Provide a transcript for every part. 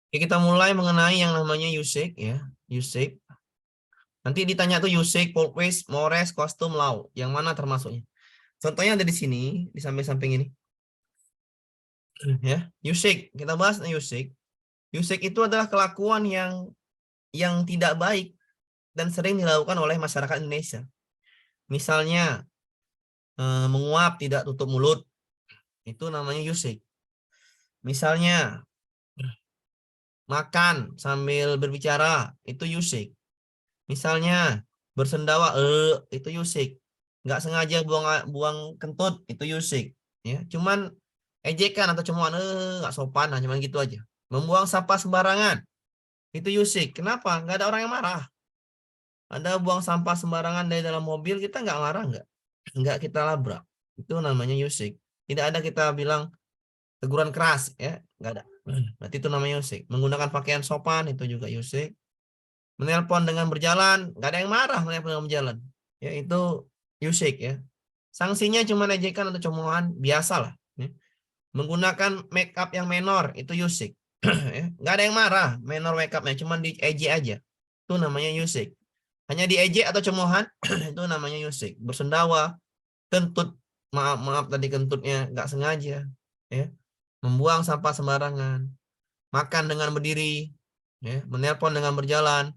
Oke, kita mulai mengenai yang namanya usage ya. Usage. Nanti ditanya tuh usage, folkways, mores, custom, law. Yang mana termasuknya? Contohnya ada di sini, di samping-samping ini. Ya, usage. Kita bahas usage. Usage itu adalah kelakuan yang tidak baik dan sering dilakukan oleh masyarakat Indonesia. Misalnya menguap tidak tutup mulut, itu namanya usage. Misalnya makan sambil berbicara, itu usage. Misalnya bersendawa, itu usik. Nggak sengaja buang buang kentut, itu usik. Ya, cuman ejekan atau cemoohan, nggak sopan, nah, cuman gitu aja. Membuang sampah sembarangan, itu usik. Kenapa? Nggak ada orang yang marah. Ada buang sampah sembarangan dari dalam mobil, kita nggak marah, nggak kita labrak. Itu namanya usik. Tidak ada kita bilang teguran keras, ya, nggak ada. Berarti itu namanya usik. Menggunakan pakaian sopan, itu juga usik. Menelpon dengan berjalan, nggak ada yang marah menelpon dengan berjalan. Ya, itu usik ya. Sanksinya cuma ejekan atau cemoohan, biasa lah. Ya. Menggunakan make up yang menor, itu usik. Ya. Nggak ada yang marah, menor make upnya, cuma diejek aja. Itu namanya usik. Hanya diejek atau cemoohan, itu namanya usik. Bersendawa, kentut, maaf, maaf tadi kentutnya nggak sengaja. Ya. Membuang sampah sembarangan, makan dengan berdiri, ya. Menelpon dengan berjalan,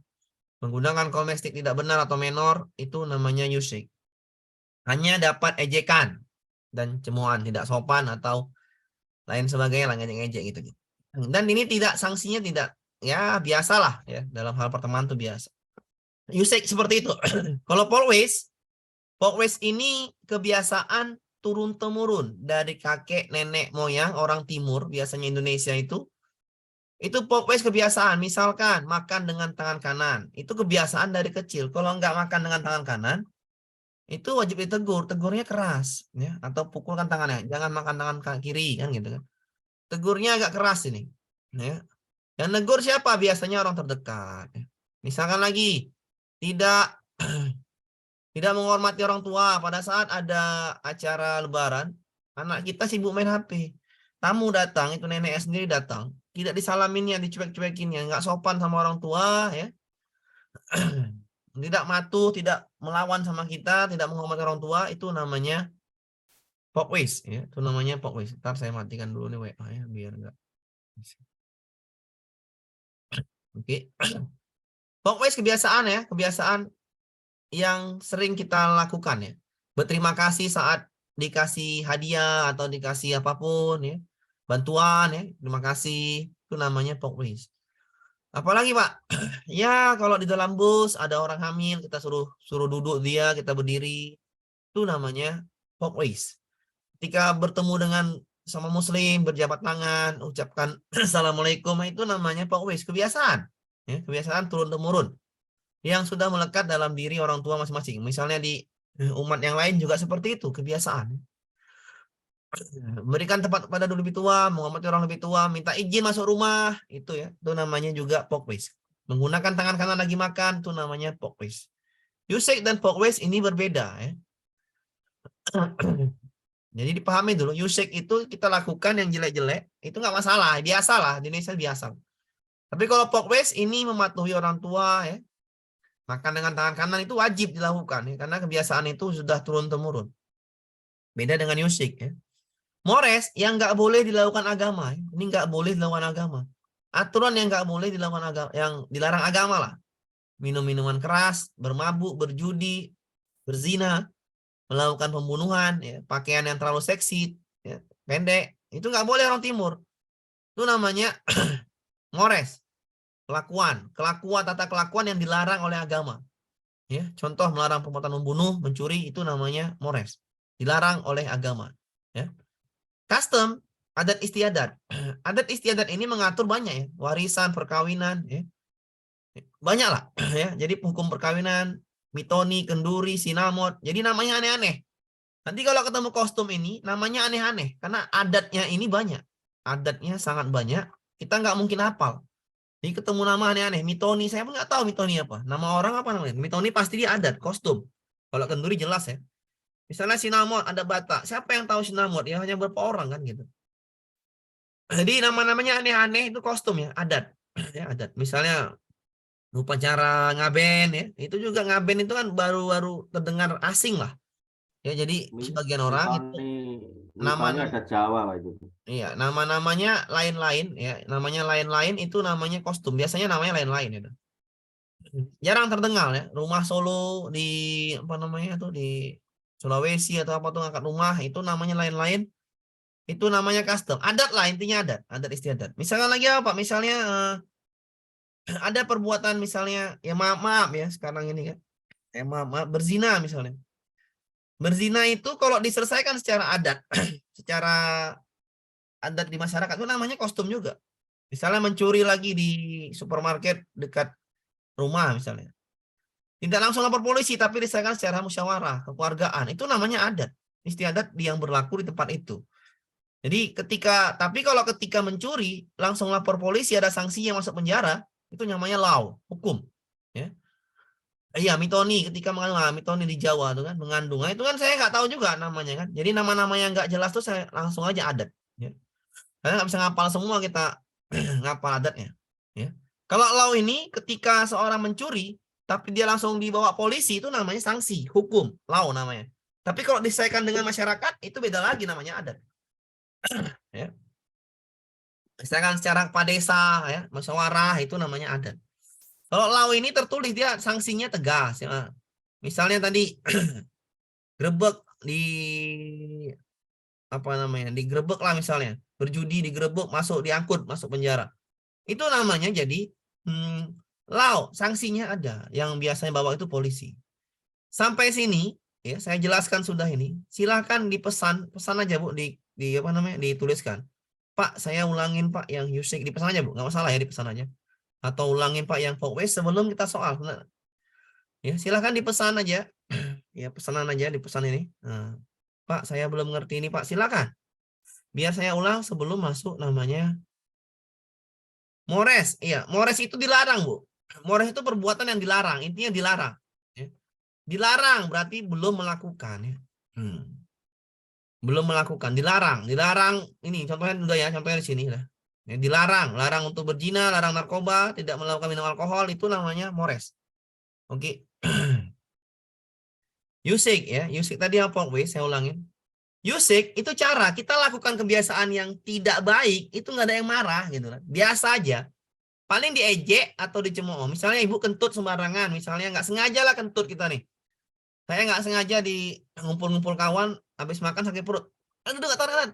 menggunakan komestik tidak benar atau menor, itu namanya usik. Hanya dapat ejekan dan cemoohan, tidak sopan atau lain sebagainya lah, ngejek-ngejek gitu. Dan ini tidak, sanksinya tidak, ya biasalah ya, dalam hal pertemanan tuh biasa. Usik seperti itu. Kalau folkways ini kebiasaan turun temurun dari kakek nenek moyang orang timur, biasanya Indonesia itu folkways kebiasaan. Misalkan makan dengan tangan kanan, itu kebiasaan dari kecil. Kalau nggak makan dengan tangan kanan, itu wajib ditegur, tegurnya keras ya, atau pukulkan tangannya, jangan makan tangan kiri kan gitu kan. Tegurnya agak keras ini ya. Yang negur siapa? Biasanya orang terdekat ya. Misalkan lagi tidak tidak menghormati orang tua pada saat ada acara lebaran, anak kita sibuk main HP, tamu datang, itu nenek sendiri datang, tidak disalaminnya, dicuek-cuekinnya, nggak sopan sama orang tua ya, tidak matuh, tidak melawan sama kita, tidak menghormati orang tua, itu namanya Pokways ya, itu namanya Pokways. Ntar saya matikan dulu nih WA ya biar enggak. Oke. Pokways kebiasaan ya, kebiasaan yang sering kita lakukan ya. Berterima kasih saat dikasih hadiah atau dikasih apapun ya. Bantuan ya, terima kasih. Itu namanya Pokways. Apalagi Pak? Ya kalau di dalam bus ada orang hamil, kita suruh suruh duduk dia, kita berdiri. Itu namanya Pokways. Ketika bertemu dengan sama muslim, berjabat tangan, ucapkan assalamualaikum, itu namanya pokways, kebiasaan ya, kebiasaan turun temurun yang sudah melekat dalam diri orang tua masing-masing. Misalnya di umat yang lain juga seperti itu, kebiasaan. Memberikan tempat pada lebih tua, menghormati orang lebih tua, minta izin masuk rumah, itu ya, itu namanya juga pokways. Menggunakan tangan kanan lagi makan, itu namanya pokways. Usage dan pokways ini berbeda ya. Jadi dipahami dulu, usik itu kita lakukan yang jelek-jelek, itu nggak masalah, biasa lah, di Indonesia biasa. Tapi kalau pokways ini mematuhi orang tua, ya, makan dengan tangan kanan itu wajib dilakukan, ya, karena kebiasaan itu sudah turun-temurun. Beda dengan usik. Ya. Mores yang nggak boleh dilakukan agama, ya. Ini nggak boleh dilakukan agama. Aturan yang nggak boleh dilakukan agama, yang dilarang agama lah. Minum minuman keras, bermabuk, berjudi, berzina, melakukan pembunuhan, ya, pakaian yang terlalu seksi, ya, pendek, itu nggak boleh orang timur. Itu namanya mores, kelakuan tata kelakuan yang dilarang oleh agama. Ya, contoh melarang perbuatan membunuh, mencuri, itu namanya mores, dilarang oleh agama. Ya. Custom, adat istiadat. Adat istiadat ini mengatur banyak ya, warisan, perkawinan, ya. Banyak lah. Ya. Jadi hukum perkawinan, mitoni, kenduri, sinamot. Jadi namanya aneh-aneh. Nanti kalau ketemu kostum ini, namanya aneh-aneh. Karena adatnya ini banyak. Adatnya sangat banyak. Kita nggak mungkin hafal. Jadi ketemu nama aneh-aneh. Mitoni, saya pun nggak tahu mitoni apa. Nama orang apa namanya. Mitoni pasti dia adat, kostum. Kalau kenduri jelas ya. Misalnya sinamot, ada Batak. Siapa yang tahu sinamot? Ya hanya beberapa orang kan gitu. Jadi nama-namanya aneh-aneh itu kostum ya, adat. Ya, adat. Misalnya upacara ngaben ya, itu juga ngaben itu kan baru-baru terdengar asing lah. Ya, jadi sebagian orang itu Mitoni, nama mitoni ada Jawa Pak, itu. iya, nama-namanya lain-lain ya, namanya lain-lain itu namanya kostum. Biasanya namanya lain-lain itu. Jarang terdengar ya, rumah Solo di apa namanya tuh di Sulawesi atau apa tuh ngangkat rumah itu namanya lain-lain. Itu namanya custom. Adat lah intinya adat, adat istiadat. Misalnya lagi apa? Misalnya ada perbuatan misalnya ya maaf maaf ya sekarang ini kan. Maaf, maaf berzina misalnya. Berzina itu kalau diselesaikan secara adat, secara adat di masyarakat itu namanya kostum juga. Misalnya mencuri lagi di supermarket dekat rumah misalnya. Tidak langsung lapor polisi tapi diselesaikan secara musyawarah, kekeluargaan. Itu namanya adat. Istiadat yang berlaku di tempat itu. Jadi tapi kalau ketika mencuri langsung lapor polisi ada sanksinya masuk penjara, itu namanya law, hukum. Ya. Iya, mitoni ketika mengandung, mitoni di Jawa tuh kan mengandung. Nah, itu kan saya nggak tahu juga namanya kan. Jadi nama-nama yang nggak jelas tuh saya langsung aja adat. Ya. Karena nggak bisa ngapal semua kita ngapal adatnya. Ya. Kalau law ini ketika seorang mencuri, tapi dia langsung dibawa polisi itu namanya sanksi, hukum, law namanya. Tapi kalau diselesaikan dengan masyarakat itu beda lagi namanya adat. Ya. Misalkan secara padesa ya, musyawarah itu namanya adat. Kalau law ini tertulis dia sanksinya tegas ya. Misalnya tadi grebek di apa namanya? Digrebek lah misalnya. Berjudi digrebek masuk diangkut masuk penjara. Itu namanya jadi law, sanksinya ada. Yang biasanya bawa itu polisi. Sampai sini ya saya jelaskan sudah ini. Silakan pesan aja Bu di apa namanya? Dituliskan. Pak, saya ulangin Pak yang Yusik dipesan aja Bu, nggak masalah ya dipesan aja. Atau ulangin Pak yang Folkways sebelum kita soal. Nah, ya silakan dipesan aja. Ya pesanan aja dipesan ini. Nah, Pak, saya belum ngerti ini Pak, silakan. Biar saya ulang sebelum masuk namanya Mores. Iya, Mores itu dilarang Bu. Mores itu perbuatan yang dilarang, intinya dilarang. Ya. Dilarang berarti belum melakukan ya. Belum melakukan, dilarang ini contohnya udah ya, contohnya di sini lah. Ya, dilarang, larang untuk berzina, larang narkoba, tidak melakukan minum alkohol itu namanya Mores. Oke. Yusik ya, Yusik tadi apa saya ulangin. Yusik itu cara kita lakukan kebiasaan yang tidak baik itu nggak ada yang marah gitu kan. Biasa aja. Paling diejek atau dicemooh. Misalnya ibu kentut sembarangan, misalnya nggak sengaja lah kentut kita nih. Saya nggak sengaja di ngumpul-ngumpul kawan, habis makan sakit perut. Aduh, nggak tahan,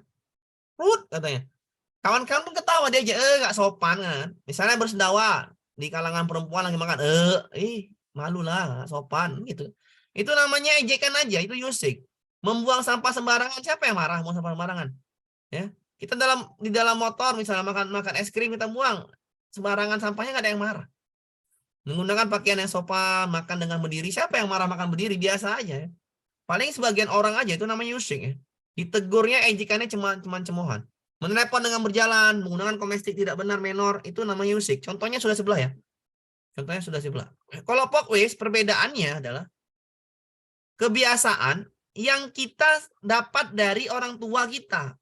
perut katanya. Kawan-kawan pun ketawa dia aja, nggak sopan kan. Misalnya bersendawa di kalangan perempuan lagi makan, malu lah, nggak sopan gitu. Itu namanya ejekan aja, itu yusik. Membuang sampah sembarangan, siapa yang marah mau sampah sembarangan? Ya, kita di dalam motor misalnya makan es krim kita buang sembarangan sampahnya nggak ada yang marah. Menggunakan pakaian yang sopan, makan dengan berdiri, siapa yang marah makan berdiri biasa aja. Ya. Paling sebagian orang aja itu namanya yusik ya. Ditegurnya ejekannya cuma cemohan. Menelepon dengan berjalan, menggunakan komestik tidak benar menor, itu namanya yusik. Contohnya sudah sebelah ya. Contohnya sudah sebelah. Kalau pokways, perbedaannya adalah kebiasaan yang kita dapat dari orang tua kita.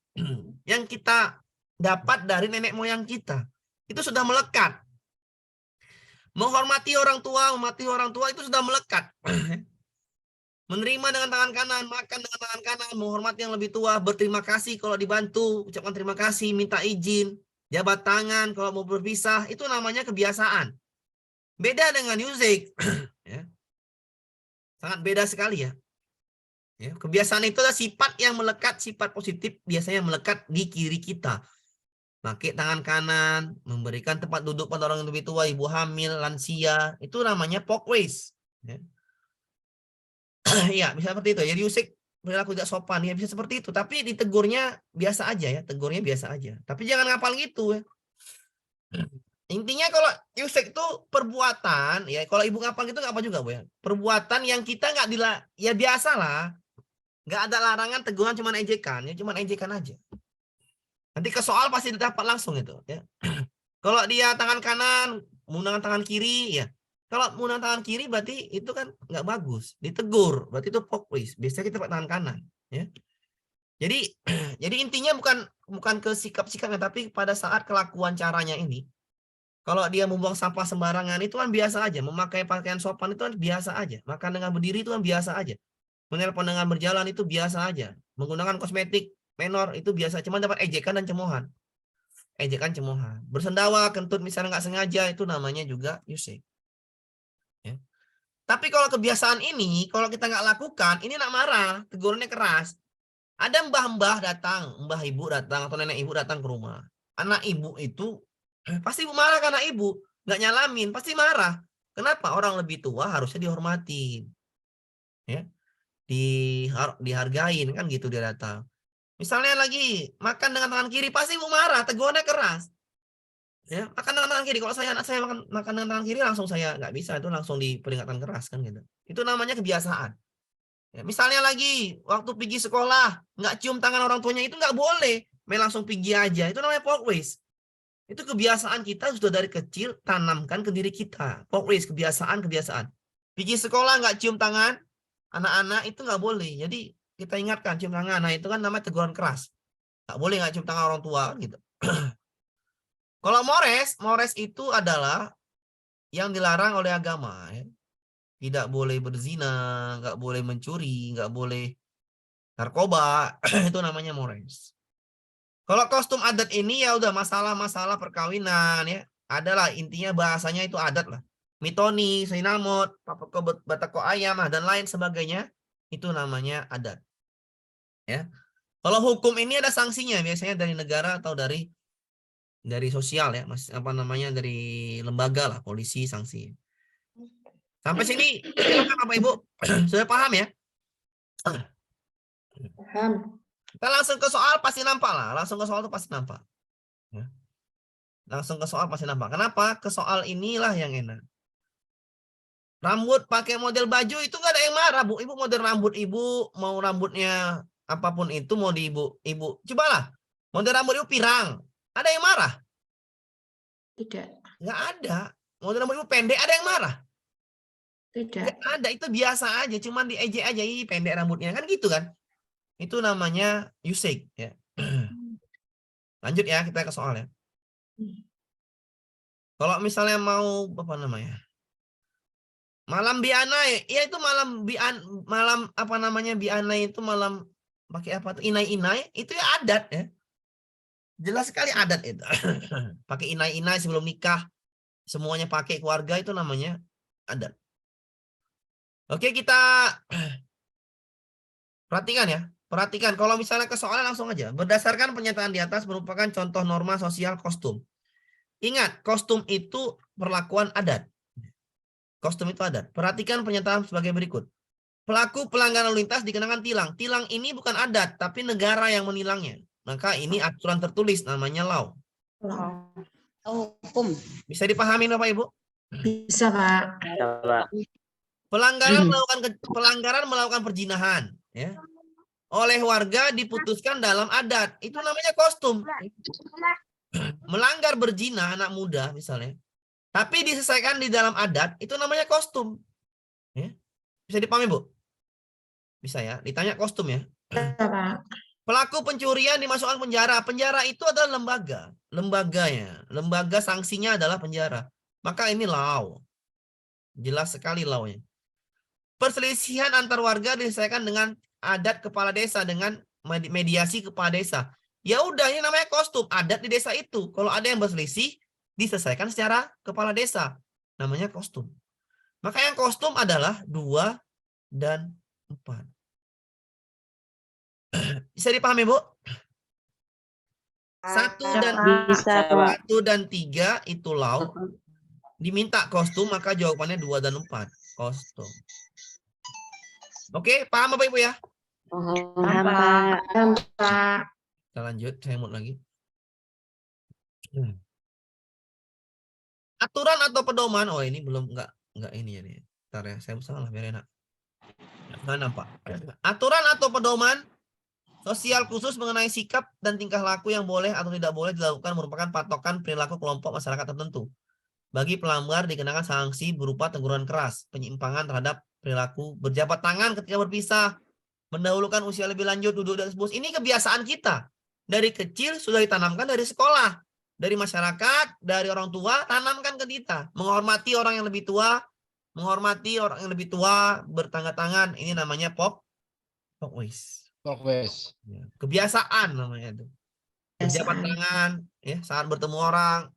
Yang kita dapat dari nenek moyang kita. Itu sudah melekat. Menghormati orang tua, memati orang tua itu sudah melekat. Menerima dengan tangan kanan, makan dengan tangan kanan, menghormati yang lebih tua, berterima kasih kalau dibantu, ucapkan terima kasih, minta izin, jabat tangan kalau mau berpisah, itu namanya kebiasaan. Beda dengan music. Ya. Sangat beda sekali ya. Ya, kebiasaan itu adalah sifat yang melekat, sifat positif biasanya melekat di kiri kita. Pakai tangan kanan, memberikan tempat duduk pada orang yang lebih tua, ibu hamil, lansia, itu namanya folkways. Ya. Iya, bisa seperti itu. Jadi usik perilaku tidak sopan ya bisa seperti itu. Tapi ditegurnya biasa aja ya, tegurnya biasa aja. Tapi jangan ngapal gitu ya. Intinya kalau usik itu perbuatan ya. Kalau ibu ngapal gitu nggak apa juga Bu ya. Perbuatan yang kita nggak ya biasa lah. Nggak ada larangan teguran cuma ejekan ya, cuma ejekan aja. Nanti ke soal pasti dapat langsung itu ya. Kalau dia tangan kanan menggunakan tangan kiri ya. Kalau menggunakan tangan kiri berarti itu kan nggak bagus, ditegur, berarti itu pokways. Biasanya kita pakai tangan kanan, ya. Jadi jadi intinya bukan ke sikap-sikapnya, tapi pada saat kelakuan caranya ini, Kalau dia membuang sampah sembarangan itu kan biasa aja. Memakai pakaian sopan itu kan biasa aja. Makan dengan berdiri itu kan biasa aja. Menelpon dengan berjalan itu biasa aja. Menggunakan kosmetik menor itu biasa. Cuma dapat ejekan dan cemohan. Ejekan cemohan. Bersendawa, kentut misalnya nggak sengaja itu namanya juga usik. Ya. Tapi kalau kebiasaan ini, kalau kita nggak lakukan, ini nak marah, tegurannya keras. Ada mbah-mbah datang, mbah ibu datang atau nenek ibu datang ke rumah. Anak ibu itu pasti ibu marah karena ibu nggak nyalamin, pasti marah. Kenapa? Orang lebih tua harusnya dihormatin, ya, dihargain kan gitu dia datang. Misalnya lagi makan dengan tangan kiri, pasti ibu marah, tegurannya keras. Ya, makan dengan tangan kiri. Kalau anak saya makan dengan tangan kiri, langsung saya nggak bisa, itu langsung diperingatan keras kan gitu. Itu namanya kebiasaan. Ya, misalnya lagi waktu pergi sekolah nggak cium tangan orang tuanya itu nggak boleh, main langsung pergi aja. Itu namanya folkways. Itu kebiasaan kita sudah dari kecil tanamkan ke diri kita. Folkways, kebiasaan. Pergi sekolah nggak cium tangan anak-anak itu nggak boleh. Jadi kita ingatkan cium tangan. Nah itu kan namanya teguran keras. Nggak boleh nggak cium tangan orang tua gitu. Kalau mores itu adalah yang dilarang oleh agama. Ya. Tidak boleh berzina, nggak boleh mencuri, nggak boleh narkoba, itu namanya mores. Kalau kostum adat ini ya udah masalah-masalah perkawinan ya. Adalah intinya bahasanya itu adat lah. Mitoni, sinamot, papako batako ayam dan lain sebagainya itu namanya adat. Ya. Kalau hukum ini ada sanksinya biasanya dari negara atau dari sosial ya, Mas, apa namanya dari lembaga lah, polisi sanksi. Sampai sini silakan Bapak Ibu. Sudah paham ya? Paham. Kita langsung ke soal pasti nampak lah. Langsung ke soal itu pasti nampak. Ya. Langsung ke soal pasti nampak. Kenapa? Ke soal inilah yang enak. Rambut pakai model baju itu nggak ada yang marah, Bu. Ibu model rambut ibu, mau rambutnya apapun itu mau di ibu. Cobalah. Model rambut ibu pirang. Ada yang marah? Tidak. Nggak ada. Model rambut ibu pendek ada yang marah? Tidak. Nggak ada. Itu biasa aja. Cuman diejek aja. Ih, pendek rambutnya. Kan gitu kan. Itu namanya usik. Ya. Lanjut ya. Kita ke soal ya. Kalau misalnya mau apa namanya? Malam bianai, ya itu malam apa namanya bianai itu malam pakai apa tuh inai-inai itu ya adat ya. Jelas sekali adat itu. Pakai inai-inai sebelum nikah, semuanya pakai keluarga itu namanya adat. Oke, kita perhatikan ya. Perhatikan kalau misalnya ke soalnya langsung aja. Berdasarkan pernyataan di atas merupakan contoh norma sosial kostum. Ingat, kostum itu perlakuan adat. Kostum itu adat. Perhatikan pernyataan sebagai berikut. Pelaku pelanggaran lalu lintas dikenakan tilang. Tilang ini bukan adat, tapi negara yang menilangnya. Maka ini aturan tertulis, namanya law. Hukum. Bisa dipahami Bapak Ibu? Bisa, Pak. Pelanggaran melakukan perjinahan, ya. Oleh warga diputuskan dalam adat. Itu namanya kostum. Melanggar berzina anak muda misalnya. Tapi diselesaikan di dalam adat, itu namanya kostum. Ya. Bisa dipahami, Bu? Bisa ya, ditanya kostum ya. Pelaku pencurian dimasukkan penjara. Penjara itu adalah lembaga. Lembaganya. Lembaga sanksinya adalah penjara. Maka ini law. Jelas sekali lawnya. Perselisihan antar warga diselesaikan dengan adat kepala desa, dengan mediasi kepala desa. Ya udah, ini namanya kostum. Adat di desa itu. Kalau ada yang berselisih, diselesaikan secara kepala desa. Namanya kostum. Maka yang kostum adalah 2 dan 4. Bisa dipahami, Bu? 1 dan 3 itu law. Diminta kostum, maka jawabannya 2 dan 4. Kostum. Oke, paham Bapak Ibu ya? Paham, Pak. Kita lanjut, saya mau lagi. Aturan atau pedoman. Oh, ini belum enggak ini ya nih. Bentar ya, saya salah biar enak. Nggak nampak. Aturan atau pedoman sosial khusus mengenai sikap dan tingkah laku yang boleh atau tidak boleh dilakukan merupakan patokan perilaku kelompok masyarakat tertentu. Bagi pelanggar dikenakan sanksi berupa teguran keras, penyimpangan terhadap perilaku, berjabat tangan ketika berpisah, mendahulukan usia lebih lanjut, duduk di atas bus. Ini kebiasaan kita. Dari kecil sudah ditanamkan dari sekolah. dari masyarakat, dari orang tua, tanamkan ke kita. Menghormati orang yang lebih tua, bertangga tangan, ini namanya pokways. Ya, kebiasaan namanya itu. Berjabat tangan ya saat bertemu orang.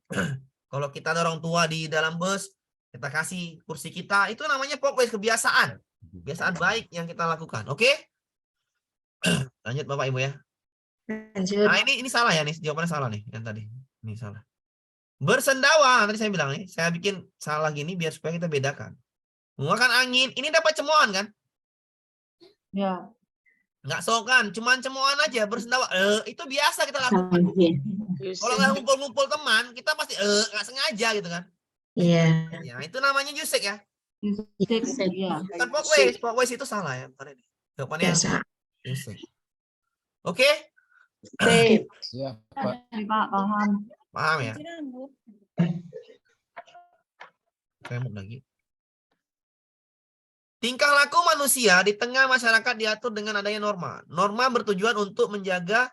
Kalau kita ada orang tua di dalam bus, kita kasih kursi kita, itu namanya pokways, kebiasaan. Kebiasaan baik yang kita lakukan. Oke? Lanjut Bapak Ibu ya. Lanjut. Nah, ini salah ya nih, jawabannya salah nih yang tadi. Ini salah. Bersendawa, tadi saya bilang nih, saya bikin salah gini biar supaya kita bedakan. Mengeluarkan angin, ini dapat cemoan kan? Ya. Nggak sokan, cuman cemoan aja, bersendawa. Itu biasa kita lakukan. Kalau nggak ngumpul-ngumpul teman, kita pasti nggak sengaja gitu kan. Iya. Ya, itu namanya yusik ya. Ya. Bukan pokways, pokways itu salah ya. Bukan ini. Jawabannya Biasa. yusik. Oke? Ya, Pak, paham. Paham ya? Saya mau lagi. Tingkah laku manusia di tengah masyarakat diatur dengan adanya norma. Norma bertujuan untuk menjaga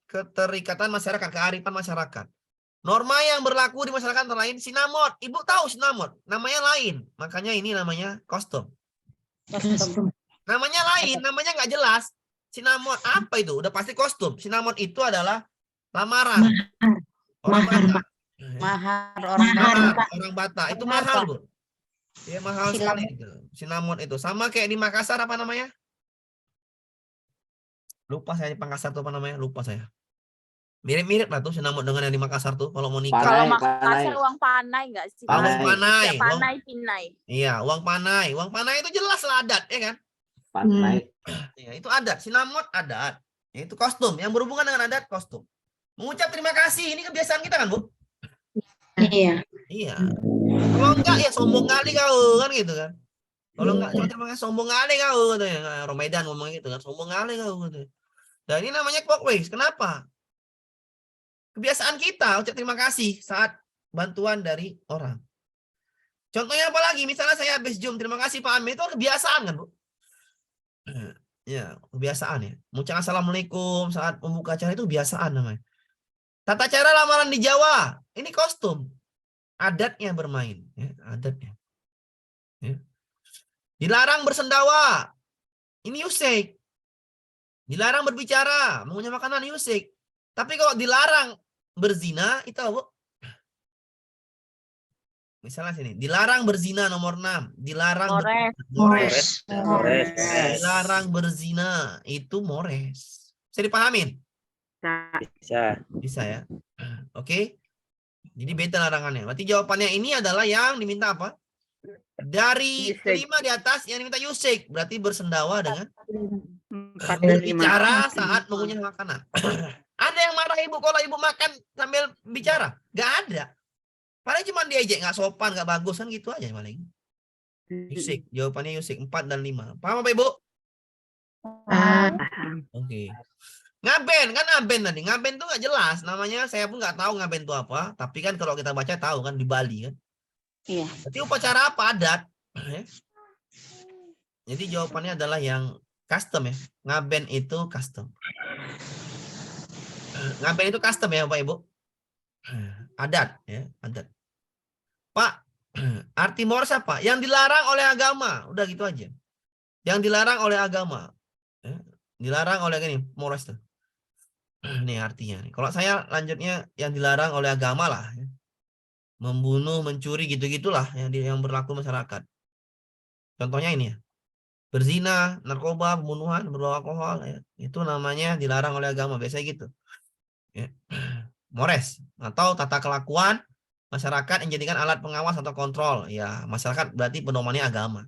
keterikatan masyarakat, kearifan masyarakat. Norma yang berlaku di masyarakat antara lain sinamot. Ibu tahu sinamot, namanya lain. Makanya ini namanya kostum. Namanya lain, namanya nggak jelas. Sinamot apa itu? Udah pasti kostum. Sinamot itu adalah lamaran. Orang Batak. Mahar Orang Batak itu mahal, Bu. Ya mahal sekali itu. Sinamot itu sama kayak di Makassar apa namanya? Lupa saya di Makassar tuh apa namanya? Lupa saya. Mirip-mirip lah tuh sinamot dengan yang di Makassar tuh kalau mau nikah. Kalau Makassar uang panai nggak sih? Uang panai. Ya, panai pinai. Iya, uang panai. Uang panai itu jelas lah adat, ya kan? Panai. Ya, itu adat. Sinamot adat. Ya, itu kostum. Yang berhubungan dengan adat kostum. Mengucap terima kasih. Ini kebiasaan kita kan, Bu? Iya. Iya. Kalau enggak ya sombong kali kau kan gitu kan. Kalau enggak cuma terima kasih sombong kali kau katanya. Romedan ngomong gitu kan. Sombong kali kau katanya. Dan ini namanya pokways. Kenapa? Kebiasaan kita ucap terima kasih saat bantuan dari orang. Contohnya apa lagi? Misalnya saya habis Zoom, terima kasih Pak Amir, itu kebiasaan kan, Bu? Ya, kebiasaan ya. Mengucapkan assalamualaikum saat membuka acara itu kebiasaan namanya. Tata cara lamaran di Jawa, ini kostum. Adatnya bermain, ya, adatnya. Ya. Dilarang bersendawa, ini yusik. Dilarang berbicara, mengunyah makanan yusik. Tapi kalau dilarang berzina, itu apa, Bu? Misalnya sini, dilarang berzina nomor 6. Dilarang Mores. dilarang berzina, itu mores. Bisa dipahamin? Bisa ya. Oke. Jadi beda larangannya. Berarti jawabannya ini adalah yang diminta apa? Dari 5 di atas yang diminta yusik. Berarti bersendawa dengan berbicara saat mengunyah makanan. Ada yang marah ibu kalau ibu makan sambil bicara? Gak ada. Paling cuma diejek, nggak sopan, nggak bagus kan gitu aja paling. Yusik, jawabannya yusik 4 dan 5. Paham apa Ibu? Oke. Ngaben kan ngaben tadi. Ngaben tuh nggak jelas. Namanya saya pun nggak tahu ngaben itu apa. Tapi kan kalau kita baca tahu kan di Bali kan. Iya. Berarti upacara apa? Adat. Jadi jawabannya adalah yang custom ya. Ngaben itu custom. Ngaben itu custom ya Bapak Ibu. Adat ya, adat. Pak, arti mores apa? Yang dilarang oleh agama. Udah gitu aja. Yang dilarang oleh agama. Ya, dilarang oleh ini, mores tuh. Nih artinya. Kalau saya lanjutnya yang dilarang oleh agama lah. Ya. Membunuh, mencuri, gitu-gitulah yang berlaku masyarakat. Contohnya ini ya. Berzina, narkoba, pembunuhan, berbawa alkohol. Ya. Itu namanya dilarang oleh agama. Biasanya gitu. Ya. Mores. Atau tata kelakuan masyarakat yang dijadikan alat pengawas atau kontrol. Ya, masyarakat berarti pedomannya agama.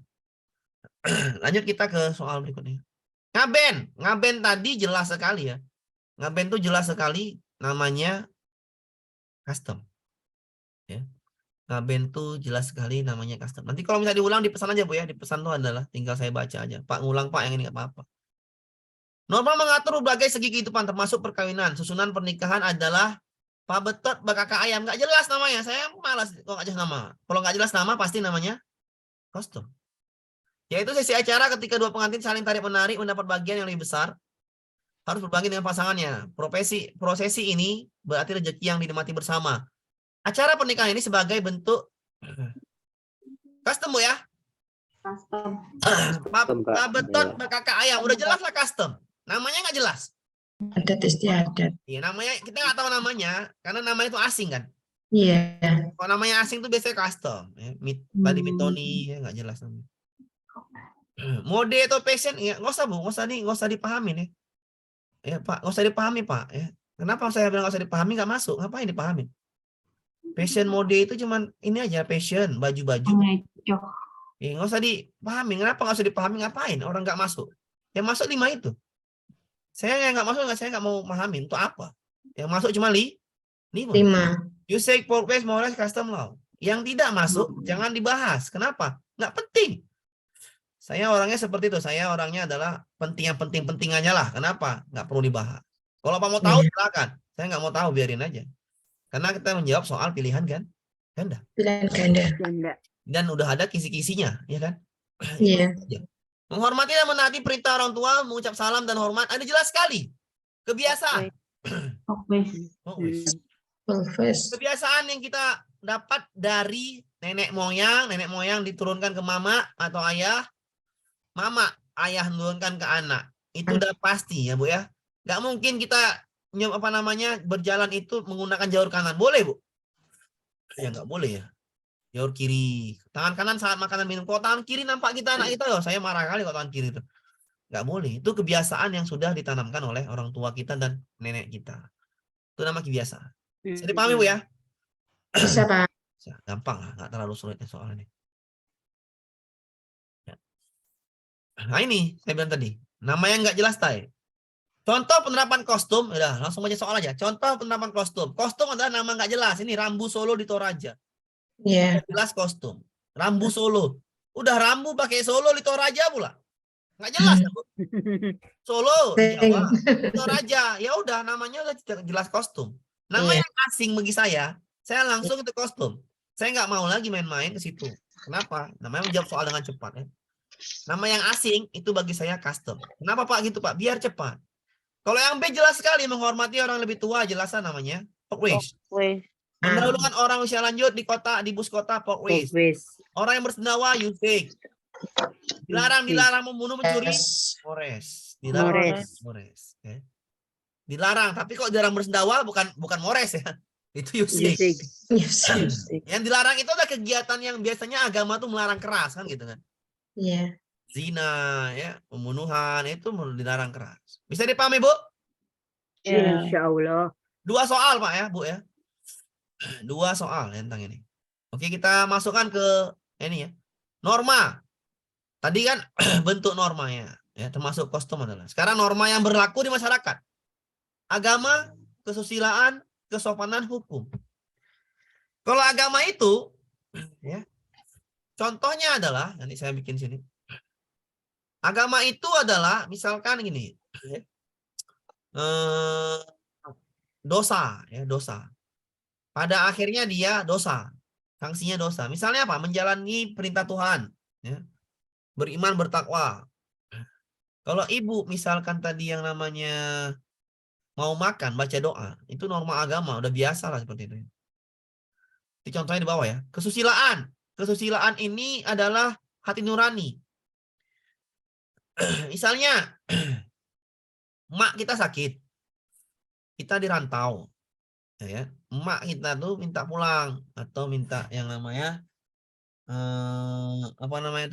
Lanjut kita ke soal berikutnya. Ngaben. Ngaben tadi jelas sekali ya. Ngaben itu jelas sekali namanya custom. Ya. Ngaben itu jelas sekali namanya custom. Nanti kalau misalnya diulang dipesan aja Bu ya. Dipesan itu adalah tinggal saya baca aja. Pak ngulang Pak yang ini nggak apa-apa. Norma mengatur berbagai segi kehidupan termasuk perkawinan. Susunan pernikahan adalah Pak Betot, Kakak Ayam. Nggak jelas namanya. Saya malas kalau nggak jelas nama. Kalau nggak jelas nama pasti namanya kostum. Yaitu sesi acara ketika dua pengantin saling tarik menarik mendapat bagian yang lebih besar. harus berbagi dengan pasangannya. Prosesi ini berarti rezeki yang dinikmati bersama. Acara pernikahan ini sebagai bentuk custom, Bu ya. Custom. Pak Betot, Pak Kakak Ayam, udah jelas lah custom. Namanya nggak jelas. Adat istiadat. Iya, namanya kita nggak tahu namanya karena namanya itu asing kan. Iya. Kalau namanya asing tuh biasanya custom. Ya. Tadi mitoni, ya nggak jelas namanya. Mode atau passion, ya nggak usah Bu, nggak usah dipahamin ya. Ya Pak, nggak usah dipahami Pak. Ya. Kenapa saya bilang nggak usah dipahami, nggak masuk? Ngapain dipahamin? Passion mode itu cuman ini aja, passion, baju-baju. Mengecoh. Ya, nggak usah dipahami. Kenapa nggak usah dipahami? Ngapain? Orang nggak masuk. Yang masuk 5 itu. Saya nggak masuk, saya nggak mau pahamin. Itu apa? Yang masuk cuma 5. 5. Usage, workplace, morals, custom law. Yang tidak masuk, jangan dibahas. Kenapa? Nggak penting. Saya orangnya seperti itu. Saya orangnya adalah yang penting-pentingannya lah. Kenapa? Nggak perlu dibahas. Kalau Pak mau tahu, silakan. Saya nggak mau tahu, biarin aja. Karena kita menjawab soal pilihan kan? Ganda. Pilihan ganda. Dan udah ada kisi-kisinya, ya kan? Iya. Menghormati dan menaati perintah orang tua, mengucap salam dan hormat. Ada jelas sekali. Kebiasaan. Kebiasaan yang kita dapat dari nenek moyang diturunkan ke mama atau ayah. Mama, ayah menurunkan ke anak. Itu udah pasti ya Bu ya. Nggak mungkin kita berjalan itu menggunakan jalur kanan. Boleh Bu? Ya nggak boleh ya. Jalur kiri. Tangan kanan saat makanan minum. Kalau tangan kiri nampak kita anak kita, saya marah kali kalau tangan kiri itu. Nggak boleh. Itu kebiasaan yang sudah ditanamkan oleh orang tua kita dan nenek kita. Itu nama kebiasaan. Bisa dipahami Bu ya? Bisa Pak. Gampang lah, nggak terlalu sulit soalnya. Nah ini saya bilang tadi, namanya nggak jelas tay. Contoh penerapan kostum, udah langsung aja soal aja. Contoh penerapan kostum. Kostum adalah nama nggak jelas. Ini Rambu Solo di Toraja. Iya. Jelas kostum. Rambu Solo. Udah Rambu pakai Solo di Toraja pula. Nggak jelas. Bu. Solo di Jawa. Di Toraja. Ya udah namanya udah jelas kostum. Nama yang asing bagi saya langsung itu kostum. Saya nggak mau lagi main-main ke situ. Kenapa? Namanya menjawab soal dengan cepat ya. Nama yang asing itu bagi saya custom. Kenapa Pak gitu Pak? Biar cepat. Kalau yang B jelas sekali, menghormati orang lebih tua, jelaslah namanya walkways. Mendahulukan orang usia lanjut di bus kota, walkways. Orang yang bersendawa, usage. Dilarang membunuh, mencuri, mores. Mores. Okay. Dilarang, tapi kok dilarang bersendawa bukan mores ya. Itu usage. Yang dilarang itu adalah kegiatan yang biasanya agama tuh melarang keras kan gitu kan. Iya. Zina, ya, pembunuhan itu dilarang keras. Bisa dipahami Bu? Ya. Insya Allah. 2 soal Pak ya Bu ya. 2 soal ya, tentang ini. Oke kita masukkan ke ini ya. Norma. Tadi kan bentuk normanya, ya termasuk kostum adalah. Sekarang norma yang berlaku di masyarakat. Agama, kesusilaan, kesopanan, hukum. Kalau agama itu, ya, contohnya adalah, nanti saya bikin sini. Agama itu adalah, misalkan gini, dosa, ya dosa. Pada akhirnya dia dosa, sanksinya dosa. Misalnya apa? Menjalani perintah Tuhan, ya. Beriman, bertakwa. Kalau ibu misalkan tadi yang namanya mau makan, baca doa, itu norma agama, udah biasa lah seperti itu. Ini contohnya di bawah ya. Kesusilaan. Kesusilaan ini adalah hati nurani. Misalnya, emak kita sakit. Kita dirantau. Ya, emak kita tuh minta pulang. Atau minta yang namanya,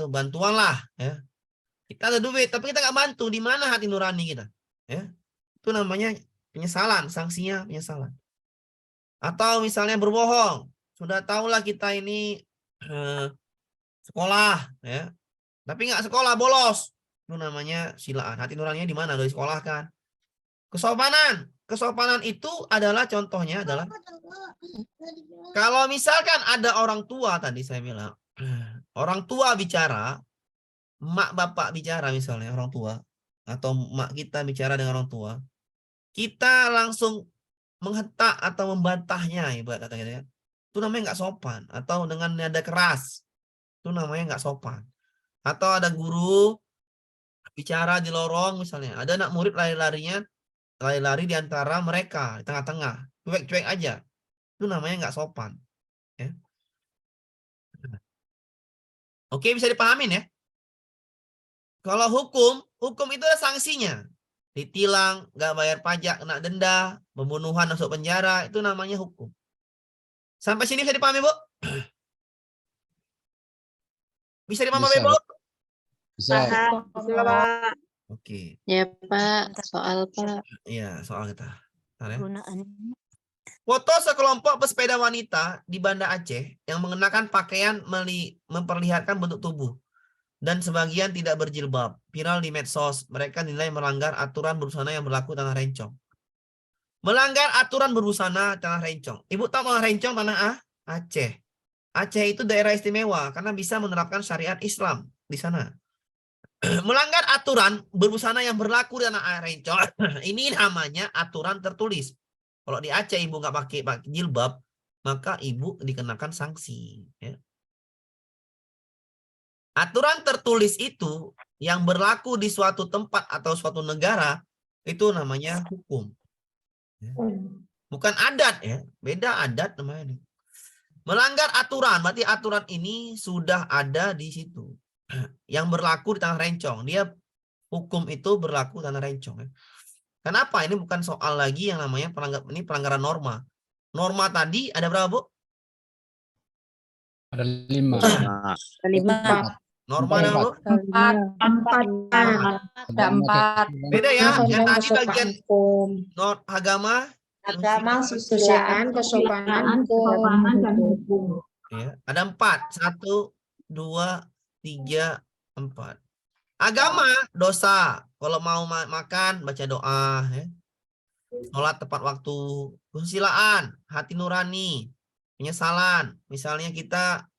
bantuan lah. Ya. Kita ada duit, tapi kita nggak bantu. Di mana hati nurani kita? Ya. Itu namanya penyesalan. Sanksinya penyesalan. Atau misalnya berbohong. Sudah tahulah kita ini sekolah. Ya. Tapi nggak sekolah, bolos. Itu namanya silaan. Hati nuraninya di mana? Dari sekolah kan. Kesopanan. Kesopanan itu adalah contohnya adalah kalau misalkan ada orang tua tadi saya bilang, orang tua bicara, emak bapak bicara misalnya orang tua atau emak kita bicara dengan orang tua, kita langsung menghentak atau membantahnya ibarat kata gitu ya. Itu namanya nggak sopan atau dengan nada keras. Itu namanya nggak sopan. Atau ada guru bicara di lorong misalnya, ada anak murid lari-larinya lari-lari di antara mereka, di tengah-tengah, cuek-cuek aja. Itu namanya nggak sopan. Ya. Oke, bisa dipahamin ya? Kalau hukum itu ada sanksinya. Ditilang, nggak bayar pajak, kena denda, pembunuhan, masuk penjara, itu namanya hukum. Sampai sini bisa dipahami, Bu? Bisa dipahami, Bisa, Bu? Bisa. Bisa, Pak. Oke, Ya, Pak. Soal, Pak. iya soal kita. Bentar ya. Gunaan. Foto sekelompok pesepeda wanita di Banda Aceh yang mengenakan pakaian memperlihatkan bentuk tubuh dan sebagian tidak berjilbab. Viral di medsos. Mereka dinilai melanggar aturan berbusana yang berlaku tanah Rencong. Melanggar aturan berbusana tanah Rencong. Ibu tahu tanah Rencong tanah Aceh. Aceh itu daerah istimewa karena bisa menerapkan syariat Islam di sana. Melanggar aturan berbusana yang berlaku di tanah Rencong. Ini namanya aturan tertulis. Kalau di Aceh ibu nggak pakai jilbab, maka ibu dikenakan sanksi. Ya. Aturan tertulis itu yang berlaku di suatu tempat atau suatu negara itu namanya hukum. Ya. Bukan adat ya, beda adat namanya. Melanggar aturan, berarti aturan ini sudah ada di situ. Yang berlaku di tanah Rencong, dia hukum itu berlaku di tanah Rencong. Ya. Kenapa? Ini bukan soal lagi yang namanya pelanggaran norma. Norma tadi ada berapa, Bu? Ada 5. Empat. Norma ada berapa, Bu? Empat. Ada 4. Beda ya. Yang Tentang tadi kesopanan bagian hukum. agama, Agama, Kesusilaan, kesopanan, kesopanan, dan hukum. ya, ada 4. 1, 2, 3, 4. Agama, dosa. Kalau mau makan, baca doa. Ya. Sholat tepat waktu. Kesusilaan, hati nurani. Penyesalan. Misalnya kita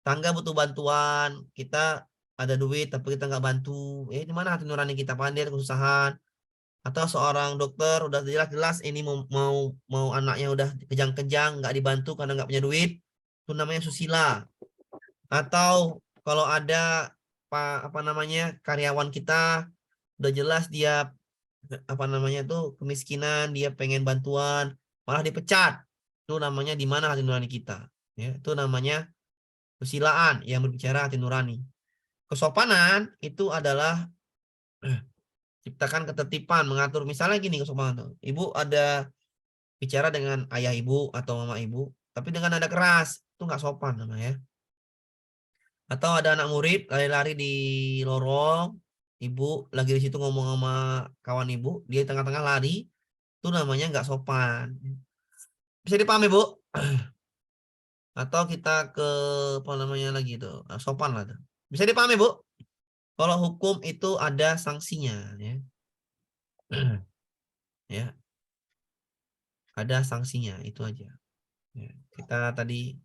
tangga butuh bantuan, kita ada duit tapi kita nggak bantu. Di mana hati nurani kita, pandai kesusahan. Atau seorang dokter udah jelas-jelas ini mau anaknya udah kejang-kejang, nggak dibantu karena nggak punya duit, itu namanya susila. Atau kalau ada apa namanya karyawan kita udah jelas dia apa namanya tuh kemiskinan, dia pengen bantuan, malah dipecat, itu namanya di mana hati nurani kita. Ya, itu namanya kesusilaan yang berbicara hati nurani. Kesopanan itu adalah ciptakan ketertiban, mengatur. Misalnya gini kesopanan tuh. Ibu ada bicara dengan ayah ibu atau mama ibu, tapi dengan nada keras, itu nggak sopan namanya. Atau ada anak murid lari-lari di lorong, ibu lagi di situ ngomong sama kawan ibu, dia di tengah-tengah lari, itu namanya nggak sopan. Bisa dipahami, Bu? Atau kita ke apa namanya lagi itu, sopan lah. Bisa dipahami, Bu? Kalau hukum itu ada sanksinya, ya. Ya. Ada sanksinya, itu aja. Ya. Kita tadi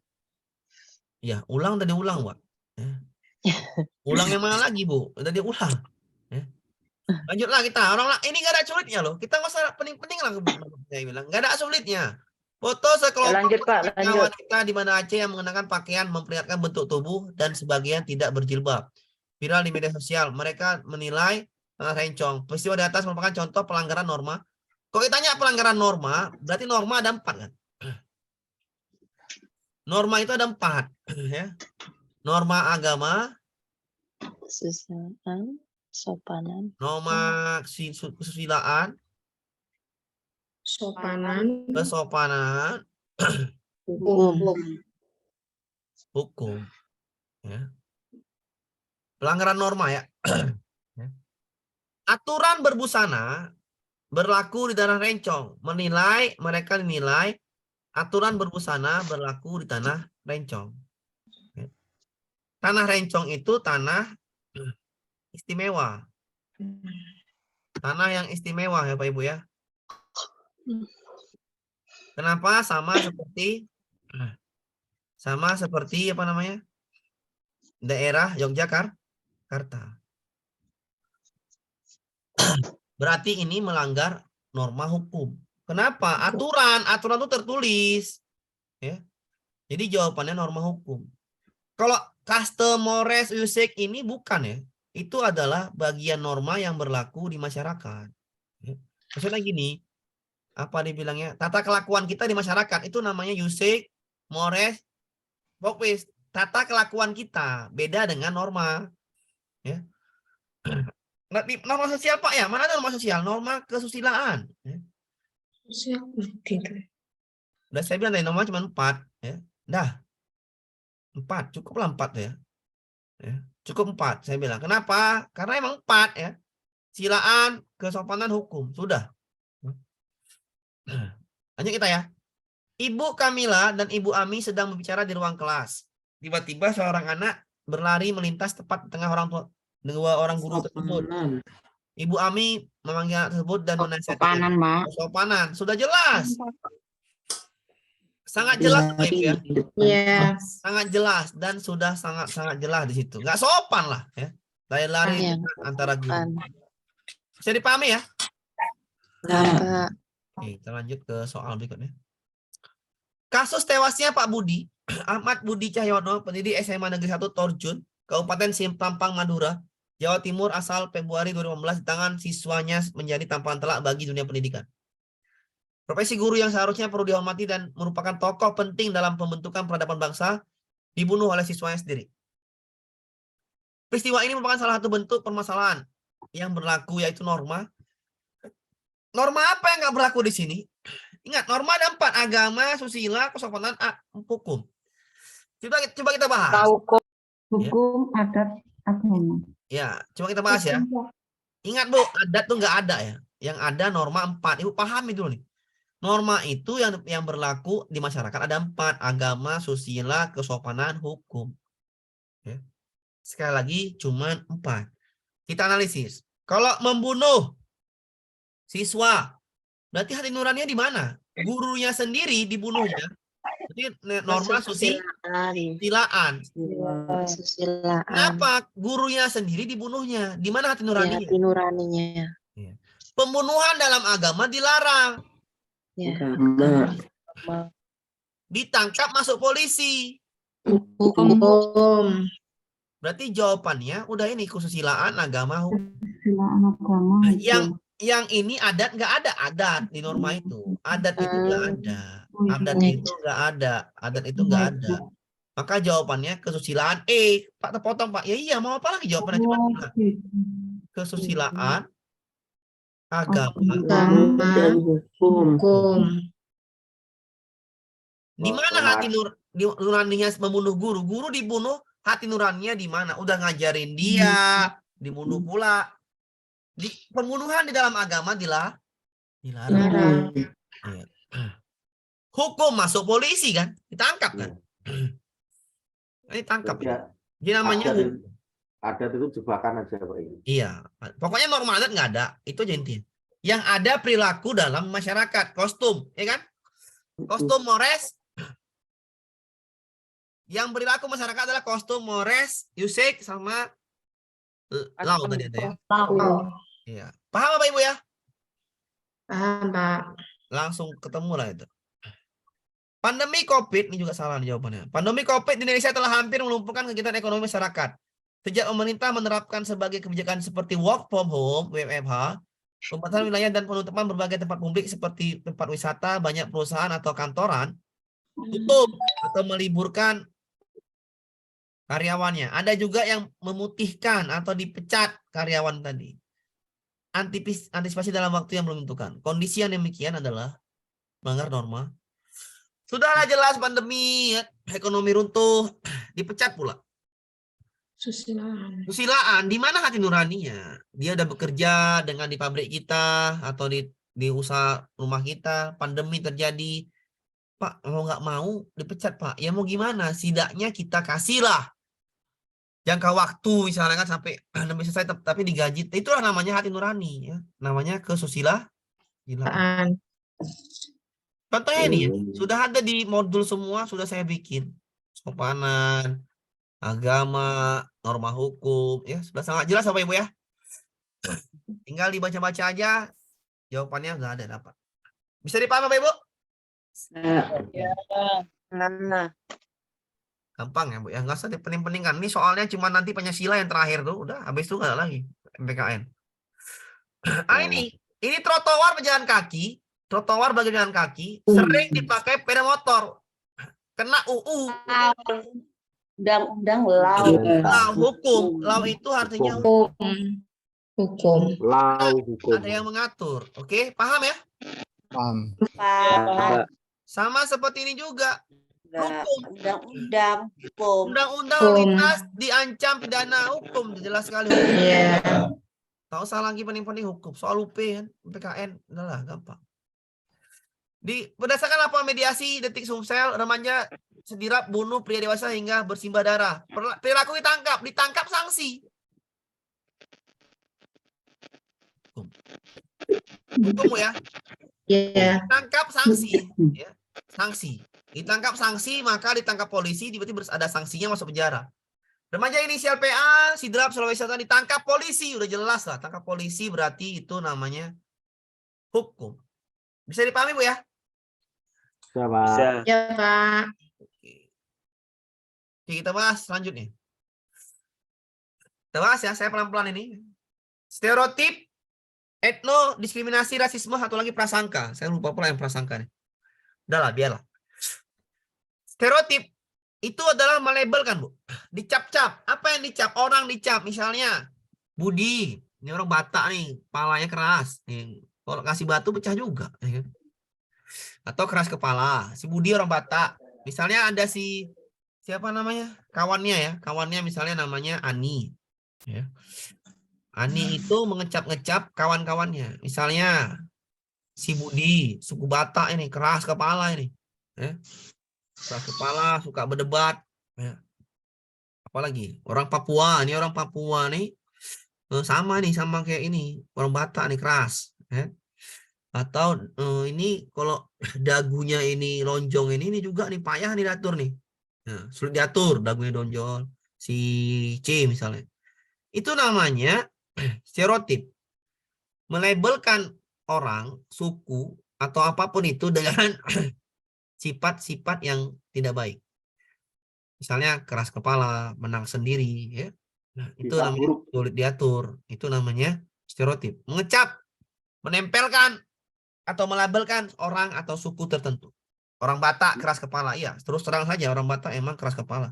ya, ulang, Wak. Ya. Ulang yang mana lagi, Bu? Tadi ulang. Ya. Lanjutlah kita. Ini nggak ada sulitnya loh. Kita nggak usah penting-penting lah, saya bilang. Nggak ada sulitnya. Foto sekelompok Lanjut, Pak. Lanjut. wanita di Banda Aceh yang mengenakan pakaian memperlihatkan bentuk tubuh dan sebagian tidak berjilbab. Viral di media sosial. Mereka menilai tanah Rencong. Peristiwa di atas merupakan contoh pelanggaran norma. Kalau ditanya pelanggaran norma, berarti norma ada 4 kan? Norma itu ada 4. Ya. Norma agama, Kesusilaan, sopanan, norma kesusilaan, sopanan, kesopanan, hukum. hukum. Ya. Pelanggaran norma ya. Ya. Aturan berbusana berlaku di tanah Rencong. Mereka dinilai aturan berbusana berlaku di tanah Rencong. Ya. Tanah Rencong itu tanah istimewa. Tanah yang istimewa ya Pak Ibu ya. Kenapa? Sama seperti apa namanya? Daerah Yogyakarta. Berarti ini melanggar norma hukum. Kenapa? Aturan itu tertulis. Ya. Jadi jawabannya norma hukum. Kalau custom, mores, usik ini bukan ya. Itu adalah bagian norma yang berlaku di masyarakat. Ya. Maksudnya gini, apa dibilangnya? Tata kelakuan kita di masyarakat itu namanya usik, mores, pokpis. Tata kelakuan kita beda dengan norma. Ya. Nah, norma sosial Pak ya? Mana ada norma sosial? Norma kesusilaan. Ya. Udah saya bilang tadi norma cuma 4. Ya. Dah. 4. Cukuplah 4 ya. Ya. Cukup 4 saya bilang. Kenapa? Karena emang 4 ya. Silaan, kesopanan, hukum. Sudah. Lanjut kita ya. Ibu Kamila dan Ibu Ami sedang berbicara di ruang kelas. Tiba-tiba seorang anak berlari melintas tepat di tengah dua orang guru tersebut. Ibu Ami memanggil anak tersebut dan menasihatkan. Sopanan, Mak. Sopanan. Sudah jelas. Sangat jelas Pak Ibu ya. Iya. Sangat jelas dan sudah sangat jelas di situ. Nggak sopan lah ya. Lari-lari Iya, antara guru. Kan. Bisa dipahami ya? Nah, Pak. Oke, kita lanjut ke soal berikutnya. Kasus tewasnya Pak Budi, Ahmad Budi Cahyono, pendidik SMA Negeri 1 Torjun, Kabupaten Simpang, Madura, Jawa Timur, asal Februari 2015 di tangan siswanya menjadi tamparan telak bagi dunia pendidikan. Profesi guru yang seharusnya perlu dihormati dan merupakan tokoh penting dalam pembentukan peradaban bangsa dibunuh oleh siswanya sendiri. Peristiwa ini merupakan salah satu bentuk permasalahan yang berlaku, yaitu norma. Norma apa yang nggak berlaku di sini? Ingat, norma ada 4, agama, susila, kesopanan, hukum. Coba kita bahas. Hukum, adat, agama. Ya, coba kita bahas ya. Ingat Bu, adat tuh nggak ada ya. Yang ada norma 4. Ibu pahami dulu nih. Norma itu yang berlaku di masyarakat ada 4, agama, susila, kesopanan, hukum. Ya. Sekali lagi cuma 4. Kita analisis. Kalau membunuh siswa, berarti hati nuraninya di mana? Gurunya sendiri dibunuhnya. Jadi norma susilaan. Susilaan. Kenapa gurunya sendiri dibunuhnya? Di mana hati Ya, nuraninya? hati nuraninya. Pembunuhan dalam agama dilarang. Ya. Ditangkap masuk polisi. Hukum. Berarti jawabannya udah ini, kesusilaan, agama, hukum. Kesusilaan agama. Yang ini adat nggak ada, adat di norma itu. Adat itu nggak ada. Adat itu nggak ada. Adat itu nggak ada. Maka jawabannya kesusilaan. Pak terpotong Pak. Ya iya, mau apa lagi jawabannya? Cuma bilang. Kesusilaan, agama, Dan hukum. Di mana hati nuraninya membunuh guru? Guru dibunuh, hati nuraninya di mana? Udah ngajarin dia, dibunuh pula. Pembunuhan di dalam agama dilarang. Ya. Hukum masuk polisi kan, ditangkap kan? Ini tangkap. Jadi namanya adat itu jebakan aja Pak. Iya, pokoknya norma adat nggak ada, itu aja intinya. Yang ada perilaku dalam masyarakat, kostum, ya kan? Kostum mores. Yang perilaku masyarakat adalah kostum mores, usik, sama lau tadi ada ya. Iya. Paham Bapak Ibu ya? Paham, Pak. Langsung ketemu lah itu. Pandemi COVID, ini juga salah nih jawabannya. Pandemi COVID di Indonesia telah hampir melumpuhkan kegiatan ekonomi masyarakat. Sejak pemerintah menerapkan sebagai kebijakan seperti work from home, WFH, pembatasan wilayah dan penutupan berbagai tempat publik seperti tempat wisata, banyak perusahaan atau kantoran tutup atau meliburkan karyawannya. Ada juga yang memutihkan atau dipecat karyawan tadi. Antisipasi dalam waktu yang belum ditentukan. Kondisi yang demikian adalah melanggar norma. Sudahlah jelas pandemi, ekonomi runtuh, dipecat pula. Susilaan, di mana hati nuraninya? Dia udah bekerja dengan di pabrik kita atau di usaha rumah kita, pandemi terjadi. Pak, mau nggak mau dipecat Pak. Ya mau gimana? Setidaknya kita kasihlah jangka waktu misalnya kan sampai pandemi selesai tapi digaji. Itulah namanya hati nurani ya. Namanya kesusilaan. Contohnya ini ya, sudah ada di modul semua, sudah saya bikin. Sopanan, agama, norma hukum, ya sudah sangat jelas Bapak Ibu ya. Tinggal dibaca-baca aja, jawabannya sudah ada dapat. Bisa dipahami Bapak Ibu? Gampang ya Bu ya, nggak usah dipening-peningkan. Ini soalnya cuma nanti Pancasila yang terakhir tuh, udah habis itu nggak ada lagi MPKN. Ini Ini trotoar pejalan kaki, trotoar bagi jalan kaki sering dipakai sepeda motor. Kena UU. Undang-undang lau. Lau hukum. Lau itu artinya Hukum. Hukum. Lau hukum. ada yang mengatur. Oke, paham ya? Paham. Pak. Sama seperti ini juga. Hukum. Undang-undang hukum. Undang-undang Hukum. lintas diancam pidana hukum. Jelas sekali. Iya. Tahu salah lagi penting-penting hukum. Soal UP kan, PKN. Udahlah, gampang. Berdasarkan laporan mediasi Detik Sumsel, remaja sedirap bunuh pria dewasa hingga bersimbah darah. Perilaku ditangkap sanksi. Hukum ya. Iya. Tangkap sanksi, ya. Sanksi. Ditangkap sanksi, maka ditangkap polisi, tiba-tiba ada sanksinya masuk penjara. Remaja inisial PA, Sidrap, Sulawesi Selatan ditangkap polisi, udah jelas lah. Tangkap polisi berarti itu namanya hukum. Bisa dipahami, Bu ya? Bisa, Pak. Bisa. Ya, Pak. Oke, kita bahas selanjutnya. Kita bahas ya, saya pelan-pelan ini. Stereotip, etno, diskriminasi, rasisme, satu lagi prasangka. Saya lupa pula yang prasangka nih. Udahlah, biarlah. Stereotip itu adalah melabelkan, Bu. Dicap-cap. Apa yang dicap? Orang dicap. Misalnya, Budi. Ini orang Batak nih. Kepalanya keras. Nih, kalau kasih batu pecah juga. Ya kan? Atau keras kepala. Si Budi orang Batak. Misalnya ada siapa namanya? Kawannya ya. Kawannya misalnya namanya Ani. Ya. Ani itu mengecap-ngecap kawan-kawannya. Misalnya, si Budi, suku Batak ini, keras kepala ini. Ya. Keras kepala, suka berdebat. Ya. Apalagi orang Papua, ini orang Papua nih sama nih, sama kayak ini. Orang Batak nih keras. Ya. Atau ini kalau dagunya ini lonjong ini juga nih payah nih diatur nih. Nah, sulit diatur, dagunya donjol. Si C misalnya. Itu namanya stereotip. Melabelkan orang, suku, atau apapun itu dengan sifat-sifat yang tidak baik. Misalnya keras kepala, menang sendiri, ya. Nah, itu Sifat namanya buruk. sulit diatur. Itu namanya stereotip. Mengecap, menempelkan atau melabelkan orang atau suku tertentu. Orang Batak keras kepala, iya. Terus terang saja orang Batak emang keras kepala.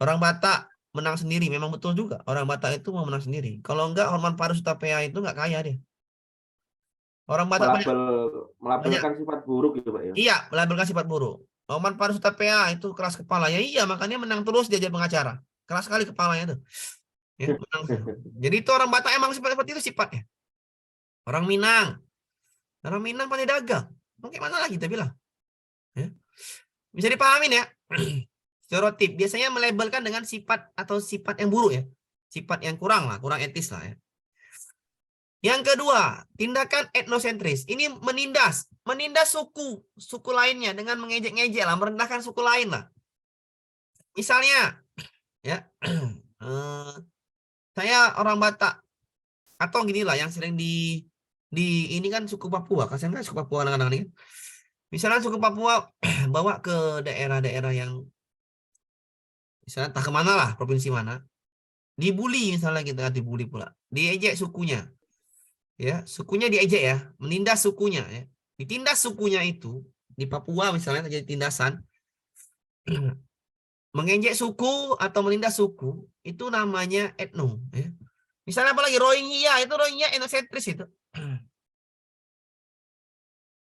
Orang Batak menang sendiri, memang betul juga. Orang Batak itu mau menang sendiri. Kalau enggak, Horman Paris Utapea itu enggak kaya dia. Orang Batak Melabelkan sifat buruk gitu, Pak ya. iya, melabelkan sifat buruk. Horman Paris Utapea itu keras kepala. Ya iya, makanya menang terus dia jadi pengacara. Keras sekali kepalanya tuh. Ya, menang. Jadi itu orang Batak emang seperti itu sifatnya. Orang Minang. Orang Minang pandai dagang. Mungkin mana lagi kita bilang. Ya. Bisa dipahamin ya. Stereotip biasanya melabelkan dengan sifat atau sifat yang buruk ya. Sifat yang kurang etis lah ya. Yang kedua, tindakan etnosentris. Ini menindas suku lainnya dengan mengejek-ngejek lah, merendahkan suku lain lah. Misalnya, ya, saya orang Batak atau gini lah yang sering di ini kan suku Papua, kasihan kan suku Papua anak-anak ini. Misalnya suku Papua bawa ke daerah-daerah yang misalnya tak kemana lah, provinsi mana, dibully misalnya kita dibully pula, diejek sukunya. Ya, sukunya diejek ya, menindas sukunya ya. Ditindas sukunya itu di Papua misalnya terjadi tindasan mengejek suku atau menindas suku itu namanya etno ya. Misalnya apalagi Rohingya, itu Rohingya etnosentris itu.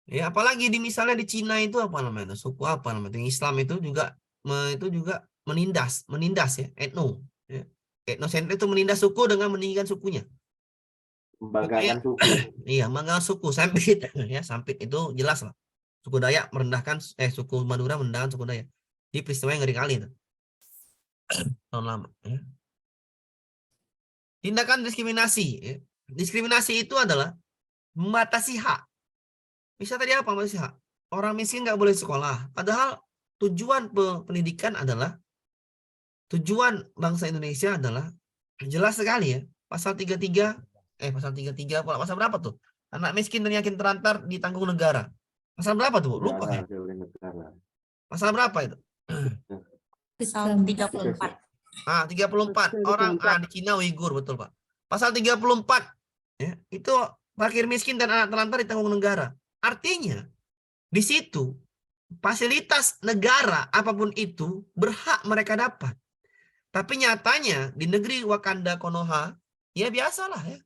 Ya, apalagi misalnya di Cina itu apa namanya? Suku apa namanya? Islam itu juga menindas ya, etno ya. Etnosentris itu menindas suku dengan meninggikan sukunya. Membanggakan suku. Iya, membanggakan suku. Sampit ya, sampit itu jelas lah. Suku Dayak merendahkan suku Madura merendahkan suku Dayak. Di peristiwa yang ngeri kali itu. Tahun lama ya. Tindakan diskriminasi ya. Diskriminasi itu adalah membatasi hak. Bisa tadi apa membatasi hak? Orang miskin nggak boleh sekolah. Padahal tujuan pendidikan adalah tujuan bangsa Indonesia adalah jelas sekali ya. Pasal 33 pasal berapa tuh? Anak miskin dan yatim terlantar ditanggung negara. Pasal berapa tuh? Lupa ya. Pasal berapa itu? Pasal 34. 34 orang di Cina Uighur betul Pak. Pasal 34 ya, itu fakir miskin dan anak terlantar ditanggung negara. Artinya di situ fasilitas negara apapun itu berhak mereka dapat. Tapi nyatanya di negeri Wakanda Konoha ya biasalah ya.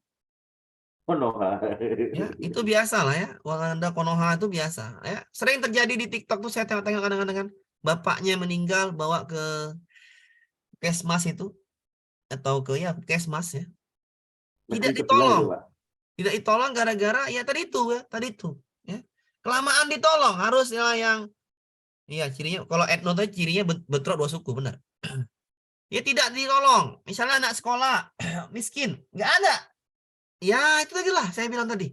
Konoha. Ya, itu biasa lah ya. Wakanda Konoha itu biasa ya. Sering terjadi di TikTok tuh saya tengok-tengok kadang-kadang kan bapaknya meninggal bawa ke Kesmas itu atau ke ya Kesmas ya. Tidak Negeri sebelah itu, ditolong. Pak. Tidak ditolong gara-gara ya tadi itu ya. Kelamaan ditolong harusnya yang iya cirinya kalau etno itu cirinya bentrok dua suku benar. Ya tidak ditolong. Misalnya anak sekolah miskin, nggak ada. Ya itu tadi lah saya bilang tadi.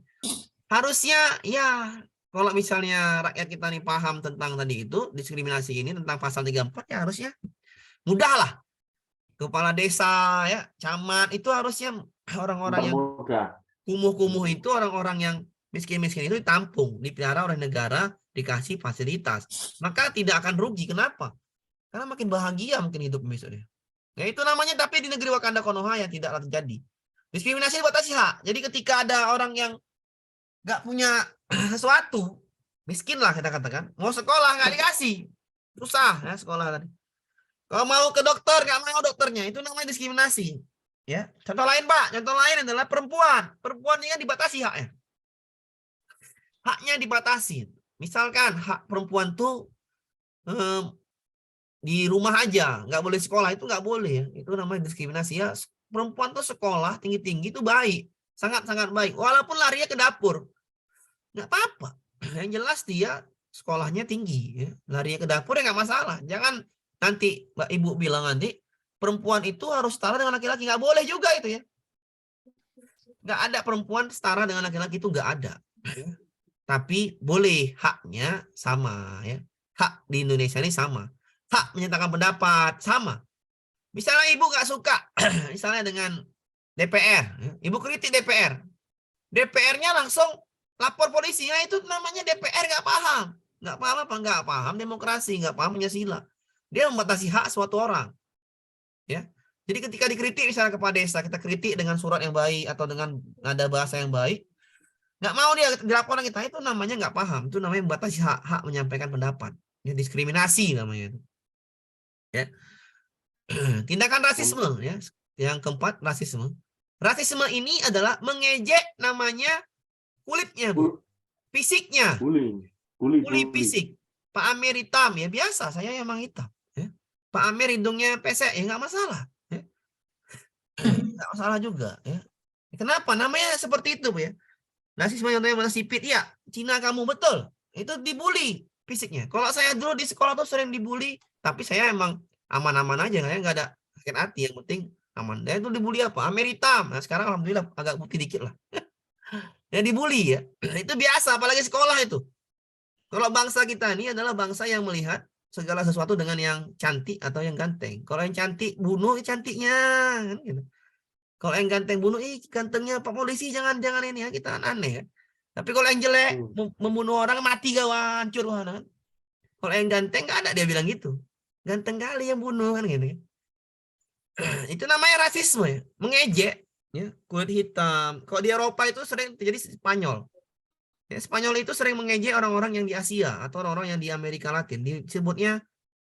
Harusnya ya kalau misalnya rakyat kita nih paham tentang tadi itu diskriminasi ini tentang pasal 34 ya harusnya mudah lah. Kepala desa ya, camat itu harusnya orang-orang yang Mempermudah. kumuh-kumuh itu orang-orang yang miskin-miskin itu ditampung, dipelihara oleh negara, dikasih fasilitas. Maka tidak akan rugi. Kenapa? Karena makin bahagia mungkin hidup besoknya. Ya itu namanya tapi di negeri Wakanda Konoha yang tidak terjadi. Diskriminasi dibatasi hak. Jadi ketika ada orang yang nggak punya sesuatu, miskin lah kita katakan, mau sekolah nggak dikasih, susah ya sekolah tadi. Kalau mau ke dokter nggak mau dokternya, itu namanya diskriminasi. Ya, contoh lain Pak, contoh lain adalah perempuan. Perempuan ini kan dibatasi haknya. Haknya dibatasi. Misalkan hak perempuan tuh di rumah aja, nggak boleh sekolah, itu nggak boleh ya. Itu namanya diskriminasi ya. Perempuan tuh sekolah tinggi-tinggi itu baik, sangat-sangat baik. Walaupun larinya ke dapur, nggak apa-apa. Yang jelas dia sekolahnya tinggi, ya. Larinya ke dapur ya nggak masalah. Jangan nanti Mbak Ibu bilang nanti perempuan itu harus setara dengan laki-laki, nggak boleh juga itu ya. Nggak ada perempuan setara dengan laki-laki itu nggak ada. Tapi boleh haknya sama ya. Hak di Indonesia ini sama. Hak menyatakan pendapat sama. Misalnya ibu nggak suka, misalnya dengan DPR, ibu kritik DPR, DPR-nya langsung lapor polisi, ya itu namanya DPR nggak paham apa, nggak paham demokrasi, nggak paham Pancasila. Dia membatasi hak suatu orang, ya. Jadi ketika dikritik misalnya kepala desa, kita kritik dengan surat yang baik atau dengan nada bahasa yang baik, nggak mau dia dilaporkan kita, itu namanya nggak paham, itu namanya membatasi hak menyampaikan pendapat, ya, diskriminasi namanya itu, ya. Tindakan rasisme ya. Yang keempat, rasisme. Rasisme ini adalah mengejek namanya kulitnya, Bu. Fisiknya. Kulit fisik. Pak Amir hitam ya biasa, saya emang hitam, ya. Pak Amir hidungnya pesek ya nggak masalah, ya. Nggak masalah juga, ya. Kenapa? Namanya seperti itu, Bu ya. Rasisme yang namanya sipit, ya. Cina kamu betul. Itu dibully fisiknya. Kalau saya dulu di sekolah tuh sering dibully, tapi saya emang aman-aman aja, saya nggak ada sakit hati, yang penting aman. Dan itu dibully apa? Amir hitam. Nah sekarang alhamdulillah agak putih dikit lah. Ya dibully ya. Itu biasa, apalagi sekolah itu. Kalau bangsa kita ini adalah bangsa yang melihat segala sesuatu dengan yang cantik atau yang ganteng. Kalau yang cantik bunuh, cantiknya. Kan gitu. Kalau yang ganteng bunuh, gantengnya Pak Polisi, jangan ini ya, kita aneh kan. Tapi kalau yang jelek membunuh orang mati kawan, hancur kan. Kalau yang ganteng nggak ada dia bilang gitu. Ganteng kali yang bunuh kan gitu. Itu namanya rasisme ya, mengejek ya, kulit hitam. Kalau di Eropa itu sering terjadi Spanyol. Ya, Spanyol itu sering mengejek orang-orang yang di Asia atau orang-orang yang di Amerika Latin. Disebutnya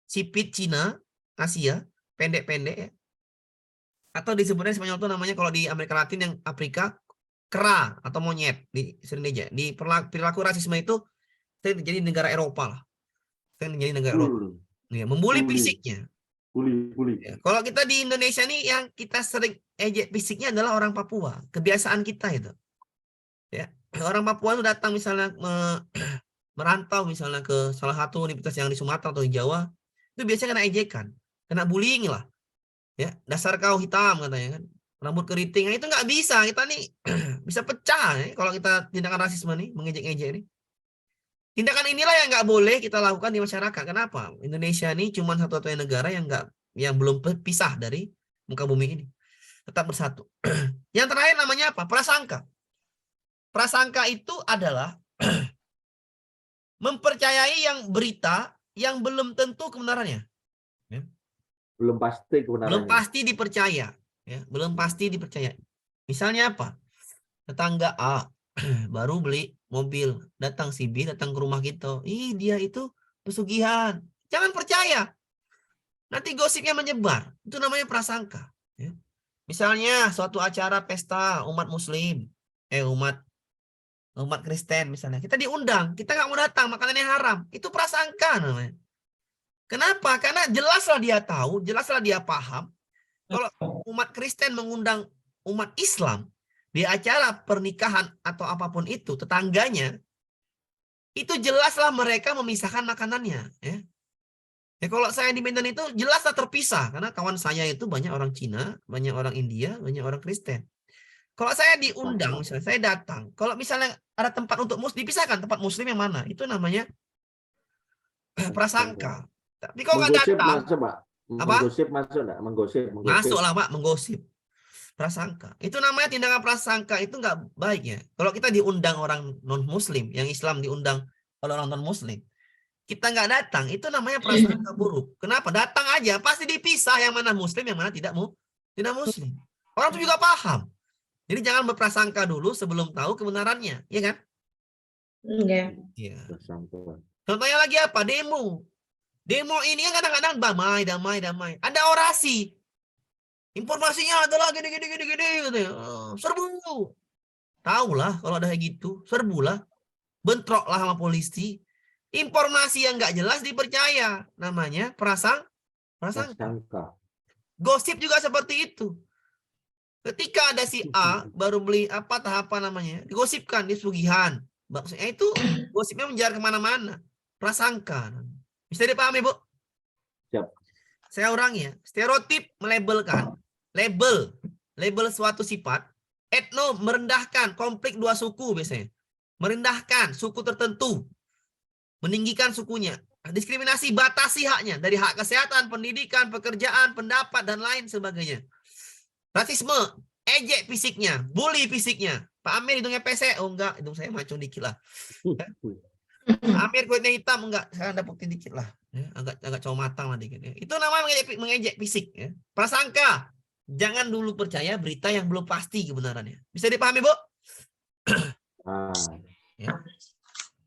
sipit Cina, Asia, pendek-pendek ya. Atau disebutnya Spanyol itu namanya kalau di Amerika Latin yang Afrika kera atau monyet, sering diejek. Di perilaku rasisme itu sering terjadi di negara Eropa lah. Sering terjadi di negara Eropa. Ya, membuli fisiknya. Ya, kalau kita di Indonesia nih yang kita sering ejek fisiknya adalah orang Papua. Kebiasaan kita itu. Ya, orang Papua itu datang misalnya merantau misalnya ke salah satu universitas yang di Sumatera atau di Jawa, itu biasanya kena ejekan, kena bullying lah. Ya, dasar kau hitam katanya kan. Rambut keriting, itu nggak bisa. Kita nih bisa pecah ya, kalau kita tindakan rasisme nih, mengejek-ejek nih. Tindakan inilah yang nggak boleh kita lakukan di masyarakat. Kenapa? Indonesia ini cuma satu-satunya negara yang belum pisah dari muka bumi ini. Tetap bersatu. Yang terakhir namanya apa? Prasangka. Prasangka itu adalah mempercayai yang berita yang belum tentu kebenarannya. Ya. Belum pasti kebenarannya. Belum pasti dipercaya. Ya. Belum pasti dipercaya. Misalnya apa? Tetangga A baru beli mobil. Datang si B, datang ke rumah kita. Ih, dia itu pesugihan. Jangan percaya. Nanti gosipnya menyebar. Itu namanya prasangka. Ya. Misalnya suatu acara pesta umat muslim. Umat Kristen misalnya. Kita diundang. Kita nggak mau datang. Makanannya haram. Itu prasangka namanya. Kenapa? Karena jelaslah dia tahu. Jelaslah dia paham. Kalau umat Kristen mengundang umat Islam di acara pernikahan atau apapun itu, tetangganya, itu jelaslah mereka memisahkan makanannya. Ya. Ya, kalau saya di Medan itu jelaslah terpisah. Karena kawan saya itu banyak orang Cina, banyak orang India, banyak orang Kristen. Kalau saya diundang, misalnya saya datang. Kalau misalnya ada tempat untuk dipisahkan tempat muslim yang mana. Itu namanya prasangka. Tapi kalau nggak Menggosip datang, masuk, Pak. apa? Menggosip masuk enggak? Menggosip. Masuklah Pak, menggosip. Prasangka. Itu namanya tindakan prasangka, itu nggak baik ya. Kalau kita diundang orang non-muslim, yang Islam diundang oleh orang non-muslim, kita nggak datang, itu namanya prasangka buruk. Kenapa? Datang aja, pasti dipisah yang mana muslim, yang mana tidak muslim. Orang itu juga paham. Jadi jangan berprasangka dulu sebelum tahu kebenarannya, ya kan? Iya. Iya. Prasangka. Contohnya lagi apa? Demo. Demo ini kan kadang-kadang damai. Ada orasi. Informasinya adalah gini gitu ya. Serbu. Tahulah kalau ada kayak gitu, serbulah. Bentroklah sama polisi. Informasi yang nggak jelas dipercaya. Namanya prasangka. Prasangka. Gosip juga seperti itu. Ketika ada si A baru beli apa namanya, digosipkan di pesugihan. Maksudnya itu gosipnya menjalar kemana-mana. Prasangka. Bisa dipahami, Bu? Siap. Saya ulangi ya. Stereotip melabelkan, label suatu sifat. Etno merendahkan konflik dua suku biasanya. Merendahkan suku tertentu. Meninggikan sukunya. Diskriminasi, batasi haknya. Dari hak kesehatan, pendidikan, pekerjaan, pendapat, dan lain sebagainya. Rasisme, ejek fisiknya, bully fisiknya. Pak Amir hidungnya pesek. Oh enggak, hidung saya mancung dikit lah. Pak Amir kulitnya hitam, enggak. Saya ada bukti dikit lah. Ya, agak cowok matang lah dikit. Ya. Itu namanya mengejek fisik. Ya. Prasangka. Jangan dulu percaya berita yang belum pasti kebenarannya. Bisa dipahami, Bu? Ya.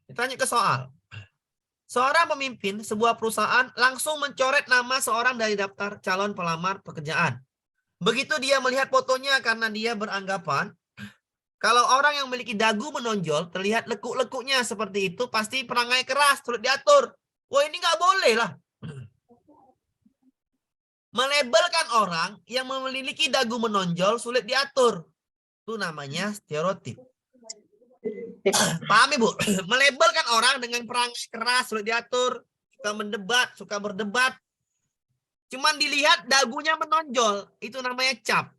Kita lanjut ke soal. Seorang pemimpin sebuah perusahaan langsung mencoret nama seorang dari daftar calon pelamar pekerjaan. Begitu dia melihat fotonya karena dia beranggapan kalau orang yang memiliki dagu menonjol, terlihat lekuk-lekuknya seperti itu, pasti perangai keras, sulit diatur. Wah, ini nggak boleh lah. Melabelkan orang yang memiliki dagu menonjol, sulit diatur. Itu namanya stereotip. Paham, Ibu? Melabelkan orang dengan perangai keras, sulit diatur, suka berdebat. Cuman dilihat dagunya menonjol, itu namanya cap.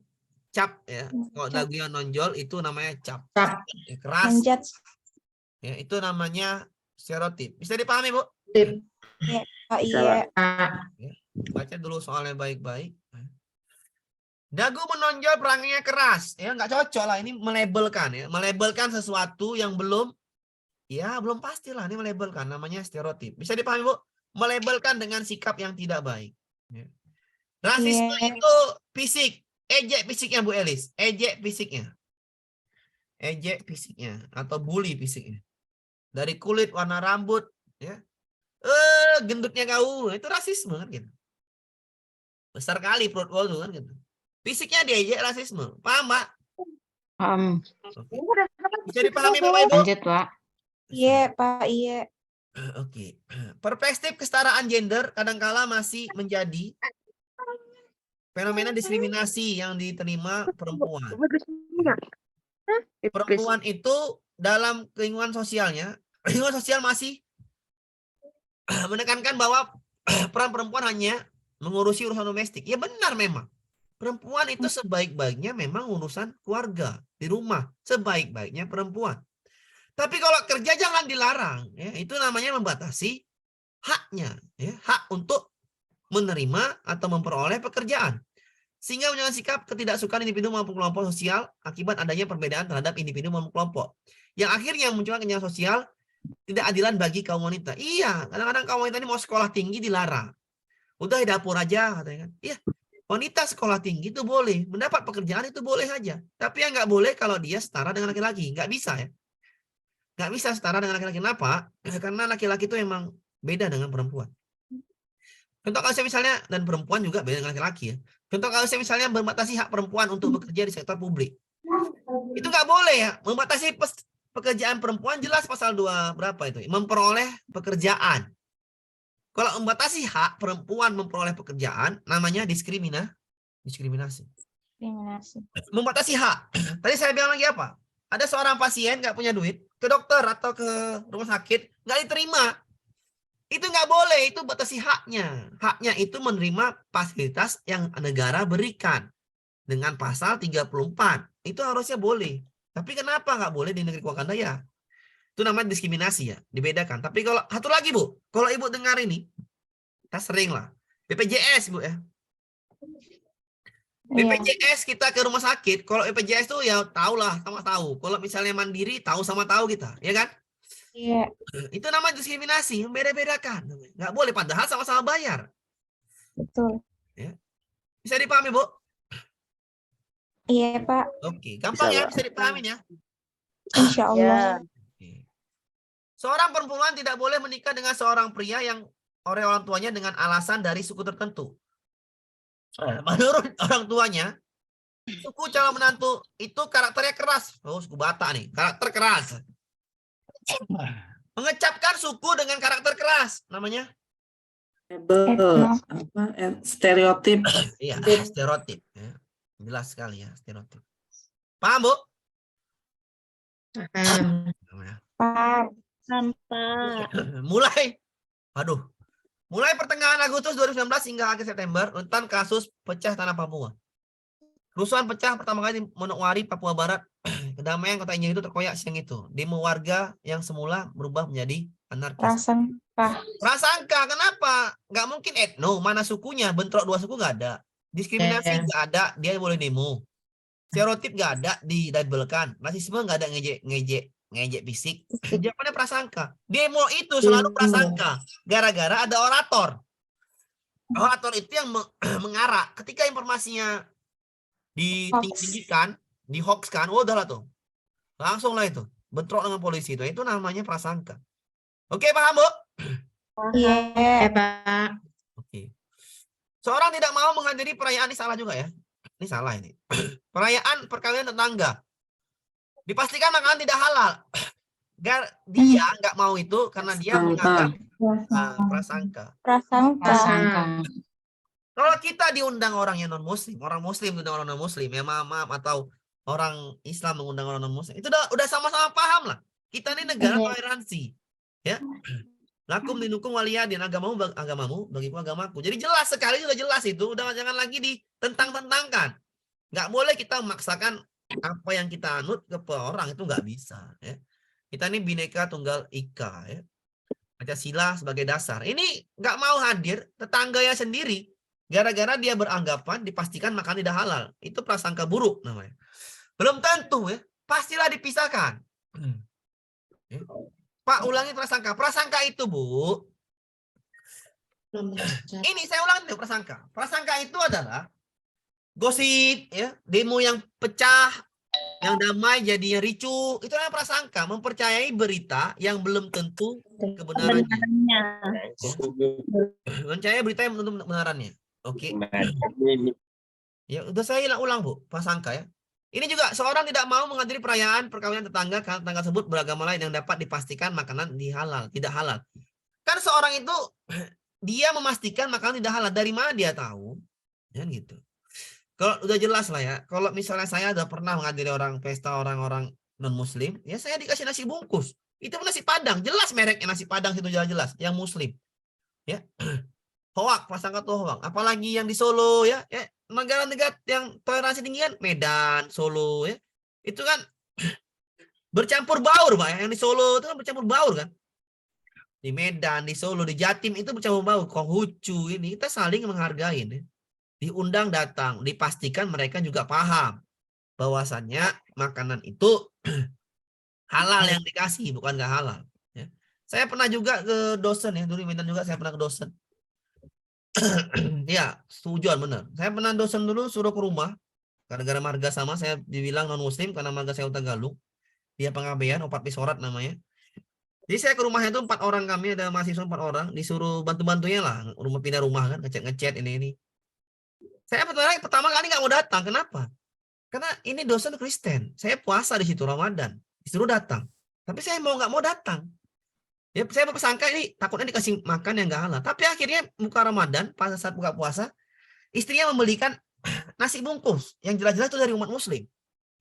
Cap ya. Kalau dagunya menonjol itu namanya cap. Cap. Ya, keras. Manjat. Ya, itu namanya stereotip. Bisa dipahami, Bu? Pak, iya. Baca dulu soalnya baik-baik. Dagu menonjol, perangainya keras. Ya, nggak cocok lah. Ini melabelkan ya. Melabelkan sesuatu yang belum pastilah. Ini melabelkan. Namanya stereotip. Bisa dipahami, Bu? Melabelkan dengan sikap yang tidak baik. Ya. Rasisme itu fisik. Ejek fisiknya, Bu Elis. Ejek fisiknya. Ejek fisiknya. Atau bully fisiknya. Dari kulit, warna rambut. Ya. Gendutnya kau. Itu rasisme kan gitu. Besar kali perut kau tuh kan gitu. Fisiknya diejek rasisme. Paham, Pak? Paham. Bisa dipahami, Bapak Ibu? Lanjut, Pak. Iya, Pak, iya. Oke. Perspektif kesetaraan gender kadangkala masih menjadi fenomena diskriminasi yang diterima perempuan. Perempuan itu dalam lingkungan sosialnya, lingkungan sosial masih menekankan bahwa peran perempuan hanya mengurusi urusan domestik. Ya benar memang. Perempuan itu sebaik-baiknya memang urusan keluarga, di rumah. Sebaik-baiknya perempuan. Tapi kalau kerja jangan dilarang. Ya, itu namanya membatasi haknya. Ya, hak untuk menerima atau memperoleh pekerjaan. Sehingga menjalankan sikap ketidaksukaan individu maupun kelompok sosial akibat adanya perbedaan terhadap individu maupun kelompok. Yang akhirnya munculkan kesenjangan sosial, tidak adilan bagi kaum wanita. Iya, kadang-kadang kaum wanita ini mau sekolah tinggi dilarang. Udah di dapur aja, katanya kan. Iya, wanita sekolah tinggi itu boleh. Mendapat pekerjaan itu boleh saja. Tapi yang nggak boleh kalau dia setara dengan laki-laki. Nggak bisa ya. Nggak bisa setara dengan laki-laki. Kenapa? Karena laki-laki itu emang beda dengan perempuan. Contoh kasusnya misalnya, dan perempuan juga beda dengan laki-laki ya. Contoh kasusnya misalnya membatasi hak perempuan untuk bekerja di sektor publik. Itu nggak boleh ya. Membatasi pekerjaan perempuan jelas pasal 2 berapa itu? Memperoleh pekerjaan. Kalau membatasi hak perempuan memperoleh pekerjaan, namanya diskriminasi. Diskriminasi. Membatasi hak. Tadi saya bilang lagi apa? Ada seorang pasien nggak punya duit, ke dokter atau ke rumah sakit, nggak diterima. Itu nggak boleh, itu batasi haknya. Haknya itu menerima fasilitas yang negara berikan. Dengan pasal 34. Itu harusnya boleh. Tapi kenapa nggak boleh di negeri Wakanda ya? Itu namanya diskriminasi ya, dibedakan. Tapi kalau satu lagi Bu, kalau Ibu dengar ini, kita sering lah. BPJS Bu ya. BPJS kita ke rumah sakit, kalau BPJS tuh ya tahu lah, sama tahu. Kalau misalnya mandiri, tahu sama tahu kita, ya kan? Iya. Itu namanya diskriminasi, membeda-bedakan. Nggak boleh, padahal sama-sama bayar. Betul. Ya. Bisa dipahami Bu? Iya Pak. Oke, gampang Bisa, ya, Pak. bisa dipahami ya. Insya Allah. Oke. Seorang perempuan tidak boleh menikah dengan seorang pria yang oleh orang tuanya dengan alasan dari suku tertentu. Menurut orang tuanya, suku calon menantu itu karakternya keras. Oh, suku Batak nih, karakter keras. Mengecapkan suku dengan karakter keras, namanya? Stereotip. Iya, stereotip. Ya. Jelas sekali ya, stereotip. Paham, Bu? Paham. Pak. Mulai pertengahan Agustus 2019 hingga akhir September, rentan kasus pecah tanah Papua. Kerusuhan pecah pertama kali di Manokwari, Papua Barat. Kedamaian kota Injil itu terkoyak siang itu. Demo warga yang semula berubah menjadi anarkis. Prasangka, kenapa? Nggak mungkin etno, mana sukunya? Bentrok dua suku nggak ada. Diskriminasi nggak ada, dia boleh demo. Stereotip nggak ada, didabelkan. Rasisme nggak ada, ngejek fisik. Jawabannya prasangka. Demo itu selalu prasangka. Gara-gara ada orator. Orator itu yang mengarah. Ketika informasinya ditinggikan, dihoaxkan, udahlah tuh. Langsung lah itu. Bentrok dengan polisi itu. Itu namanya prasangka. Oke, paham, Bu? Iya. Pak. Oke. Seorang tidak mau menghadiri perayaan, ini salah juga ya. Ini salah ini. Perayaan perkawinan tetangga. Dipastikan makanan tidak halal. Dia nggak mau itu karena dia menganggap prasangka. Kalau kita diundang orang yang non-muslim, orang muslim diundang orang non-muslim, ya maaf atau orang Islam mengundang orang non-muslim, itu udah sama-sama paham lah. Kita ini negara toleransi. Ya. Lakum dinukum waliyadin, agamamu, bagiku agamaku. Jadi jelas sekali, sudah jelas itu. Udah jangan lagi ditentang-tentangkan. Nggak boleh kita memaksakan apa yang kita anut ke orang, itu nggak bisa. Ya. Kita ini Bhinneka Tunggal Ika. Ya. Pancasila sebagai dasar. Ini nggak mau hadir, tetangganya sendiri. Gara-gara dia beranggapan dipastikan makan tidak halal. Itu prasangka buruk namanya. Belum tentu ya. Pastilah dipisahkan. Ya. Pak, ulangi prasangka. Prasangka itu, Bu. Ini saya ulangi prasangka. Prasangka itu adalah gosip, ya, demo yang pecah, yang damai jadinya ricuh. Itu namanya prasangka. Mempercayai berita yang belum tentu kebenarannya. Percaya berita yang belum tentu kebenarannya. Oke. Ya, udah saya ulang, Bu. Prasangka ya. Ini juga seorang tidak mau menghadiri perayaan perkawinan tetangga karena tetangga tersebut beragama lain yang dapat dipastikan makanan tidak halal. Kan seorang itu dia memastikan makanan tidak halal. Dari mana dia tahu? Ya gitu. Kalau udah jelas lah ya. Kalau misalnya saya udah pernah menghadiri pesta orang-orang non-muslim, ya saya dikasih nasi bungkus. Itu nasi Padang, jelas mereknya nasi Padang itu jelas yang muslim. Ya. Hoak, prasangka tuh hoak. Apalagi yang di Solo ya, negara-negara yang toleransi tinggi kan Medan, Solo ya. Itu kan bercampur baur, Pak. Yang di Solo itu kan bercampur baur kan. Di Medan, di Solo, di Jatim itu bercampur baur. Konghucu ini kita saling menghargai ya. Diundang datang, dipastikan mereka juga paham bahwasannya makanan itu halal yang dikasih, bukan nggak halal. Ya. Saya pernah juga ke dosen ya, dulu di Medan juga saya pernah ke dosen. Ya, setujuan benar. Saya pernah dosen dulu suruh ke rumah. Gara-gara marga sama, saya dibilang non-muslim karena marga saya Tagalog. dia pengabaian, opat pisorat namanya. Jadi saya ke rumahnya itu 4 orang, kami ada mahasiswa 4 orang, disuruh bantu-bantunya lah, pindah rumah kan, ngechat ini. Saya pertama kali nggak mau datang, kenapa? Karena ini dosen Kristen, saya puasa di situ Ramadan, disuruh datang, tapi saya nggak mau datang. Ya, saya bersangka ini takutnya dikasih makan yang nggak halal. Tapi akhirnya buka Ramadan, pada saat buka puasa, istrinya membelikan nasi bungkus yang jelas-jelas itu dari umat Muslim.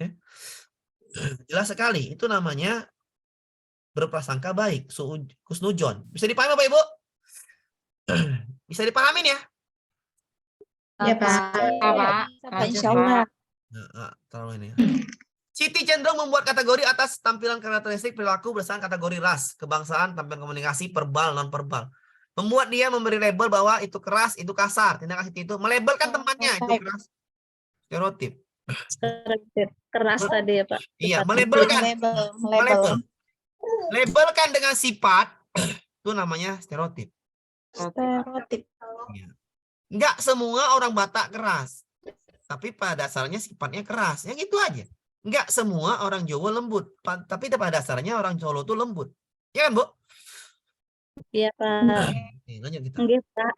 Ya. Jelas sekali, itu namanya berprasangka baik, husnudzon. Bisa dipahami Bapak Ibu? Bisa dipahamin ya? Ya, Pak. Insya Allah. Nah, terlalu ini ya. Siti cenderung membuat kategori atas tampilan karakteristik perilaku berdasarkan kategori ras, kebangsaan, tampilan komunikasi, verbal, non-verbal. Membuat dia memberi label bahwa itu keras, itu kasar. Tindakan Siti itu melabelkan temannya, itu keras. Stereotip. Keras tadi ya, Pak. Iya, melabelkan. Label. Labelkan dengan sifat, itu namanya stereotip. Stereotip. Enggak semua orang Batak keras. Tapi pada dasarnya sifatnya keras. Yang itu aja. Enggak semua orang Jawa lembut. Tapi pada dasarnya orang Solo itu lembut. Ya kan, Bu? Iya, Pak. Lanjut kita. Iya, Pak.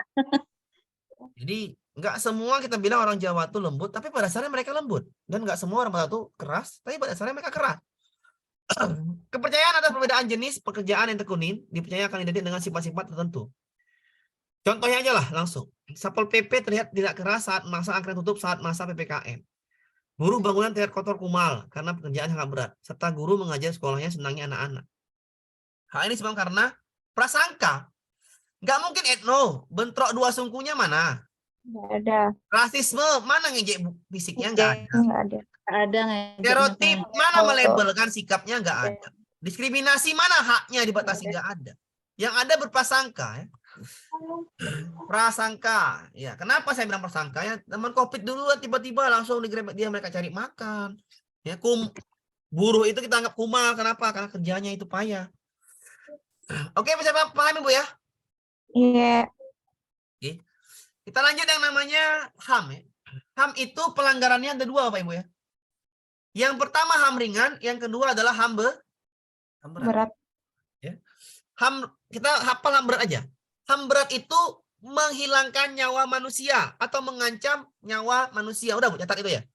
Jadi enggak semua kita bilang orang Jawa itu lembut. Tapi pada dasarnya mereka lembut. Dan enggak semua orang Batak itu keras. Tapi pada dasarnya mereka keras. Kepercayaan atas perbedaan jenis pekerjaan yang tekunin dipercayakan identik dengan sifat-sifat tertentu. Contohnya aja lah langsung. Satpol PP terlihat tidak keras saat masa anggaran tutup saat masa PPKM. Buruh bangunan terlihat kotor kumal karena pekerjaan sangat berat. Serta guru mengajar sekolahnya senangnya anak-anak. Hal ini sebab karena prasangka. Nggak mungkin etno. Bentrok dua sungkunya mana? Nggak ada. Rasisme mana ngejek fisiknya? Nggak ada. Nggak ada. Ada Stereotip mana melabelkan sikapnya? Nggak ada. Diskriminasi mana haknya dibatasi? Nggak ada. Yang ada berprasangka. Ya. Prasangka. Ya, kenapa saya bilang prasangka? Ya, teman Covid dulu tiba-tiba langsung digerebek dia, mereka cari makan. Ya, buruh itu kita anggap kumal. Kenapa? Karena kerjanya itu payah. Oke, bisa paham Ibu ya? Iya. Oke. Kita lanjut yang namanya HAM ya. HAM itu pelanggarannya ada 2 Bapak Ibu ya. Yang pertama HAM ringan, yang kedua adalah HAM berat. Ya. HAM, kita hafal HAM berat aja. HAM berat itu menghilangkan nyawa manusia atau mengancam nyawa manusia. Udah Bu, catat itu ya.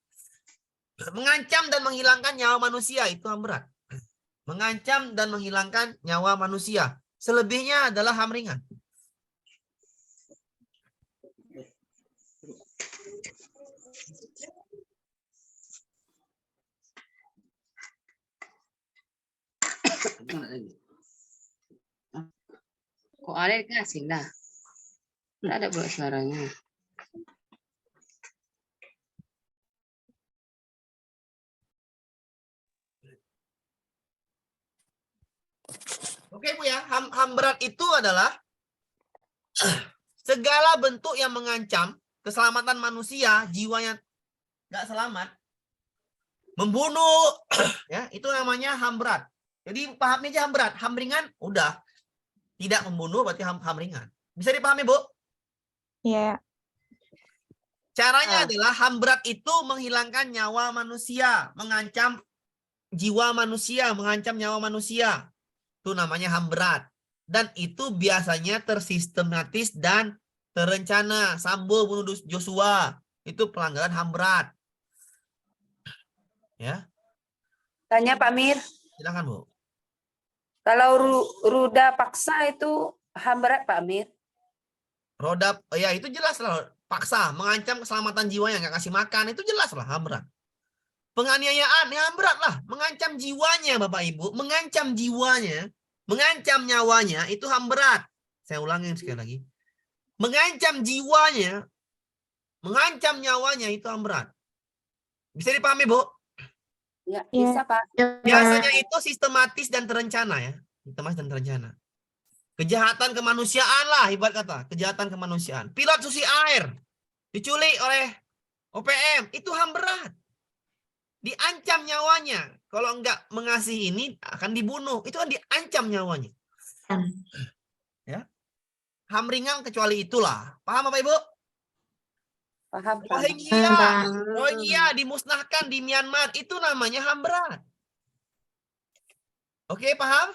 Mengancam dan menghilangkan nyawa manusia itu HAM berat. Mengancam dan menghilangkan nyawa manusia. Selebihnya adalah HAM ringan. Kok ada dikasih lah. Nggak ada buat suaranya. Oke Bu ya, HAM berat itu adalah segala bentuk yang mengancam keselamatan manusia, jiwanya nggak selamat, membunuh, ya itu namanya HAM berat. Jadi pahamnya aja HAM berat, HAM ringan udah tidak membunuh berarti HAM ringan. Bisa dipahami Bu? Iya. Caranya adalah HAM berat itu menghilangkan nyawa manusia, mengancam jiwa manusia, mengancam nyawa manusia. Itu namanya HAM berat. Dan itu biasanya tersistematis dan terencana. Sambo bunuh Joshua. Itu pelanggaran HAM berat. Ya. Tanya Pak Mir, Silakan Bu. kalau ruda paksa itu HAM berat Pak Mir? Roda, ya itu jelas lah. Paksa, mengancam keselamatan jiwanya, nggak kasih makan. Itu jelas lah HAM berat. Penganiayaan, ya berat lah. Mengancam jiwanya Bapak Ibu. Mengancam jiwanya. Mengancam nyawanya, itu HAM berat. Saya ulangin sekali lagi. Mengancam jiwanya. Mengancam nyawanya, itu HAM berat. Bisa dipahami Bu? Ya, bisa Pak. Biasanya itu sistematis dan terencana ya. Sistematis dan terencana. Kejahatan kemanusiaan lah, ibarat kata. Kejahatan kemanusiaan. Pilot susi air. Diculik oleh OPM. Itu HAM berat. Diancam nyawanya. Kalau enggak mengasihi ini akan dibunuh. Itu kan diancam nyawanya. Ya. HAM ringan kecuali itulah. Paham Bapak Ibu? Paham Pak. Rohingya dimusnahkan di Myanmar. Itu namanya HAM berat. Oke, paham?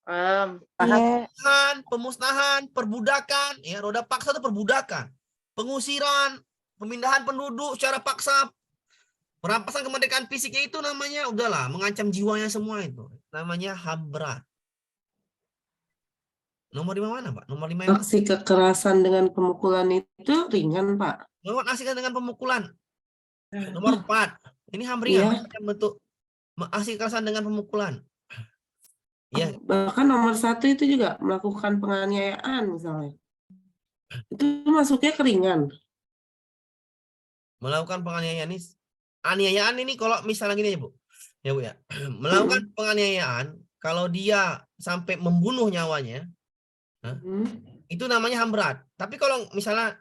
Iya. Pemusnahan, perbudakan, ya roda paksa itu perbudakan, pengusiran, pemindahan penduduk secara paksa, perampasan kemerdekaan fisiknya itu namanya udahlah mengancam jiwanya semua itu, namanya HAM berat. Nomor 5 mana, Pak? Nomor 5 yang mana? Aksi kekerasan dengan pemukulan itu ringan, Pak. Mengaksikan dengan pemukulan. Nomor 4. Ini HAM ringan, Iya. macam bentuk aksi kekerasan dengan pemukulan. Ya, Bahkan nomor 1 itu juga melakukan penganiayaan misalnya. Itu masuknya ke ringan. melakukan penganiayaan ini. Aniayaan ini kalau misalnya gini ya, Bu. Ya, Bu ya. Melakukan penganiayaan kalau dia sampai membunuh nyawanya, itu namanya HAM berat. Tapi kalau misalnya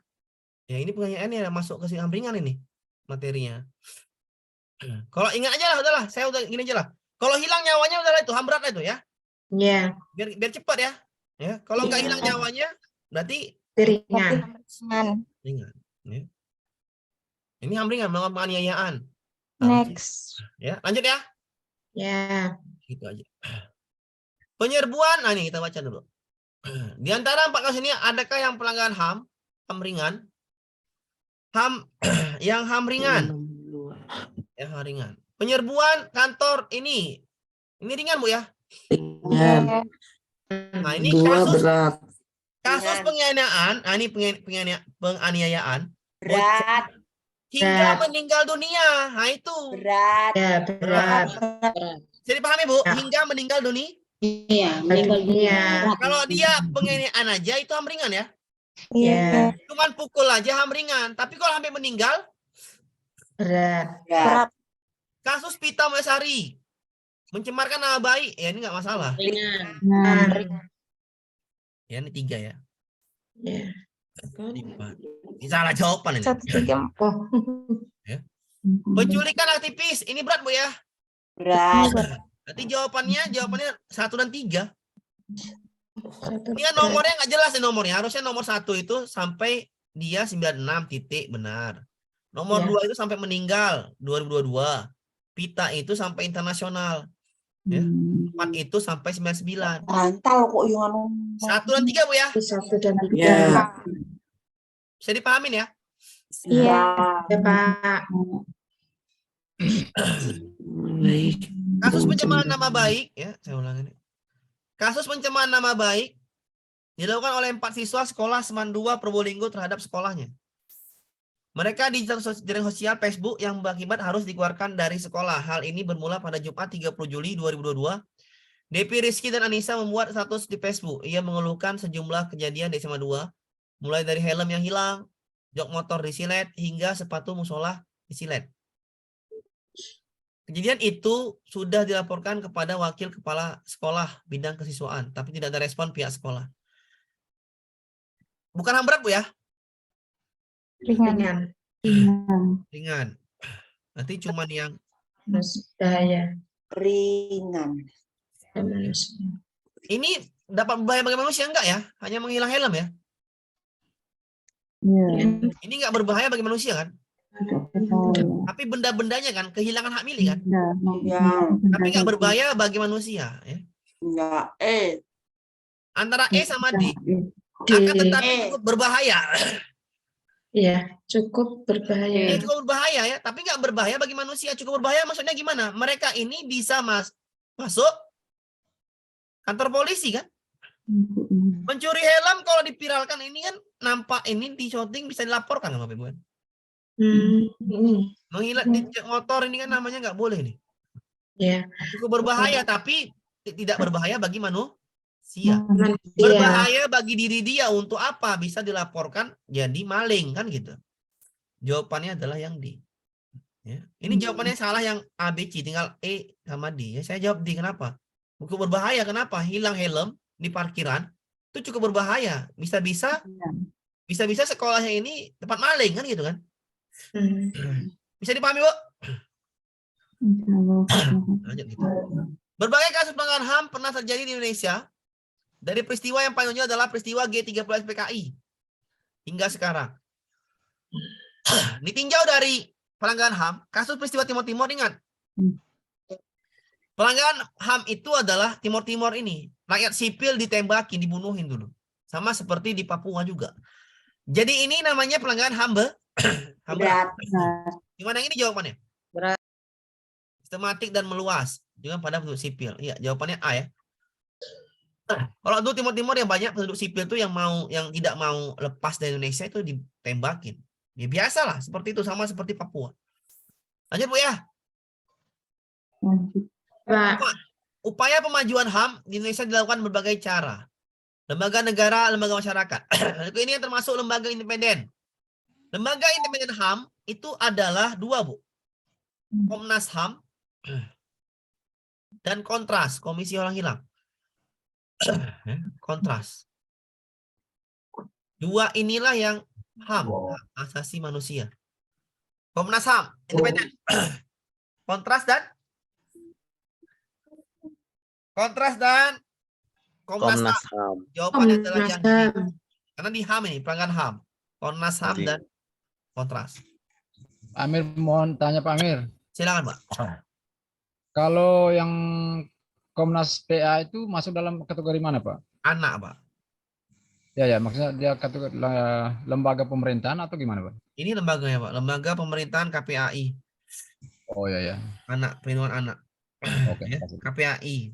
ya ini penganiayaan ya masuk ke HAM ringan ini materinya. Kalau ingat aja lah, udahlah, saya udah gini aja lah. Kalau hilang nyawanya udahlah itu HAM berat lah itu ya. Iya, Biar cepat ya. Ya, kalau nggak hilang nyawanya berarti ringan. ringan. Ya. Ini HAM ringan melakukan penganiayaan. Next. Ya, lanjut ya. Ya, Gitu aja. Penyerbuan, nah ini kita baca dulu. Di antara 4 kasus ini, adakah yang pelanggaran HAM ringan? HAM yang HAM ringan. Ya, HAM ringan. Penyerbuan kantor ini ringan, Bu ya. Ringan. Nah, ini 2 kasus berat. penganiayaan, nah ini penganiayaan Berat. hingga Berat. meninggal dunia. Nah, itu. Berat. ya berat. Jadi pahami, Bu? Ya. Hingga meninggal dunia. Iya, meninggal dunia. Kalau dia penganiayaan aja itu HAM ringan ya. Ya, Cuman pukul aja HAM ringan. Tapi kalau sampai meninggal, berat. Berat. kasus Pita Mesari mencemarkan nama baik, ya ini nggak masalah. ringan. Nah, Ya ini 3 ya. Ya. 5. Ini salah jawaban ini. 1, 3, 4. Oh, Penculikan aktivis, ini berat, Bu ya. Berat. Nanti jawabannya 1 dan 3. satu Ini kan nomornya nggak jelas nih nomornya. Harusnya nomor 1 itu sampai dia 96 titik benar. Nomor Ya. 2 itu sampai meninggal 2022. Pita itu sampai internasional. Ya. 4 itu sampai 99. Rantal kok yang anu. 1 dan 3, Bu ya. 1 dan 3. Ya. Bisa dipahamin ya. Iya. Ya, Pak. Baik. Kasus pencemaran nama baik, ya, saya ulangi. Kasus pencemaran nama baik dilakukan oleh 4 siswa sekolah Seman 2 Probolinggo terhadap sekolahnya. Mereka di jaring sosial Facebook yang berakibat harus dikeluarkan dari sekolah. Hal ini bermula pada Jumat 30 Juli 2022. Depi, Rizky, dan Anissa membuat status di Facebook. Ia mengeluhkan sejumlah kejadian di SMA 2, mulai dari helm yang hilang, jok motor disilet, hingga sepatu musola disilet. Kejadian itu sudah dilaporkan kepada wakil kepala sekolah bidang kesiswaan, tapi tidak ada respon pihak sekolah. Bukan HAM berat, Bu ya? Ringan. Ringan. Nanti cuman yang Terus bahaya. Ringan. Manusia. ini dapat berbahaya bagi manusia enggak ya? Hanya menghilang helm ya? Iya. Ini enggak berbahaya bagi manusia kan? Tapi benda-bendanya kan kehilangan hak milik kan? Tapi enggak berbahaya bagi manusia ya. Enggak. Antara E sama D. D. Akan tetapi cukup berbahaya. Iya, cukup berbahaya. Ini cukup berbahaya ya, tapi enggak berbahaya bagi manusia. Cukup berbahaya maksudnya gimana? Mereka ini bisa masuk kantor polisi kan? Mencuri helm kalau dipiralkan ini kan nampak ini di shooting bisa dilaporkan sama Bapak Ibu kan? Menghilang di motor ini kan namanya nggak boleh nih. Ya. Cukup berbahaya tapi tidak berbahaya bagi manusia. Manusia. Berbahaya bagi diri dia untuk apa? Bisa dilaporkan jadi maling kan gitu. Jawabannya adalah yang D. Ya. Ini jawabannya salah yang A, B, C, tinggal E sama D. Ya, saya jawab D, kenapa? Cukup berbahaya, kenapa? Hilang helm di parkiran itu cukup berbahaya. Bisa-bisa sekolahnya ini tempat maling kan gitu kan? Bisa dipahami, Bu? Lanjut gitu. Berbagai kasus pelanggaran HAM pernah terjadi di Indonesia. Dari peristiwa yang paling menonjol adalah peristiwa G30 SPKI hingga sekarang. Ditinjau dari pelanggaran HAM, kasus peristiwa Timur Timur ingat. Pelanggaran HAM itu adalah Timur-Timur ini. Rakyat sipil ditembakin, dibunuhin dulu. Sama seperti di Papua juga. Jadi ini namanya pelanggaran HAM HAM berat. Gimana yang ini jawabannya? Berat. Sistematik dan meluas. Juga pada penduduk sipil. Iya, jawabannya A ya. Kalau untuk Timur-Timur yang banyak penduduk sipil itu yang tidak mau lepas dari Indonesia itu ditembakin. Ya biasalah, seperti itu, sama seperti Papua. Lanjut Bu ya. Lanjut. Pak. Upaya pemajuan HAM di Indonesia dilakukan berbagai cara. Lembaga negara, lembaga masyarakat. Ini yang termasuk lembaga independen. Lembaga independen HAM itu adalah 2, Bu. Komnas HAM dan Kontras, Komisi Orang Hilang. Kontras. 2 inilah yang HAM, hak asasi manusia. Komnas HAM, independen. Kontras dan Komnas HAM. Jawabannya adalah yang D. Karena di HAM ini, pelanggaran HAM. Komnas HAM dan Kontras. Amir, mohon tanya Pak Amir. Silakan, Pak. Kalau yang Komnas PA itu masuk dalam kategori mana, Pak? Anak, Pak. Ya, maksudnya dia kategori lembaga pemerintahan atau gimana, Pak? Ini lembaganya, Pak. Lembaga Pemerintahan KPAI. Oh ya. Anak, perlindungan anak. Oke. Ya, KPAI.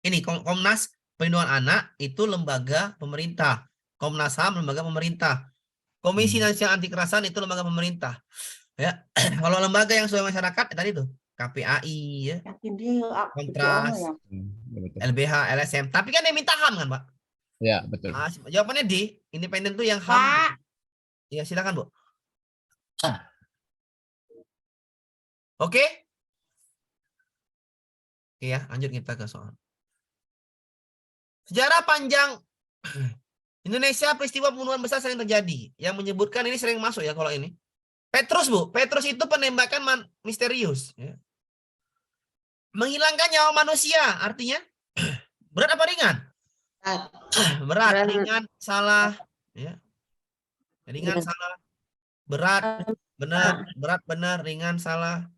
Ini Komnas Perlindungan Anak itu lembaga pemerintah. Komnas HAM lembaga pemerintah. Komisi Nasional Anti Kekerasan itu lembaga pemerintah. Ya, kalau lembaga yang sesuai masyarakat tadi tuh KPAI ya. Kontras, Betul. LBH, LSM. Tapi kan yang minta HAM kan, Pak? Ya, betul. Jawabannya D, independen tuh yang HAM. Ya, silakan, Bu. Oke? Oke ya, lanjut kita ke soal. Sejarah panjang Indonesia, peristiwa pembunuhan besar sering terjadi. Yang menyebutkan ini sering masuk ya kalau ini. Petrus, Bu. Petrus itu penembakan misterius. Ya. Menghilangkan nyawa manusia. Artinya, berat apa ringan? Berat, ringan, salah. Ya. Ringan, salah. Berat, benar. Berat, benar. Ringan, salah.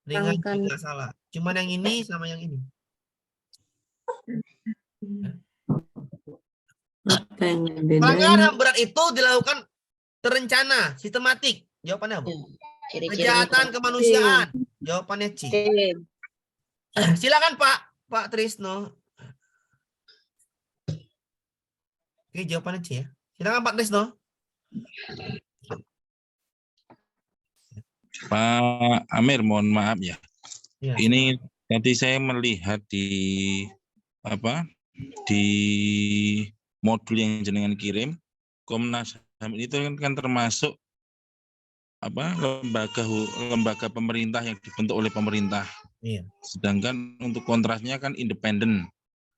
Ringan, juga salah. Cuman yang ini sama yang ini. Ya. Pelanggaran HAM berat itu dilakukan terencana, sistematik. Jawabannya apa? Kejahatan kemanusiaan. Jawabannya C. Silakan Pak Trisno. Oke, jawabannya C ya. Silakan Pak Trisno. Pak Amir, mohon maaf ya. Ya. Ini tadi saya melihat di modul yang jenengan kirim, Komnas HAM itu kan termasuk lembaga pemerintah yang dibentuk oleh pemerintah. Iya. Sedangkan untuk kontrasnya kan independen.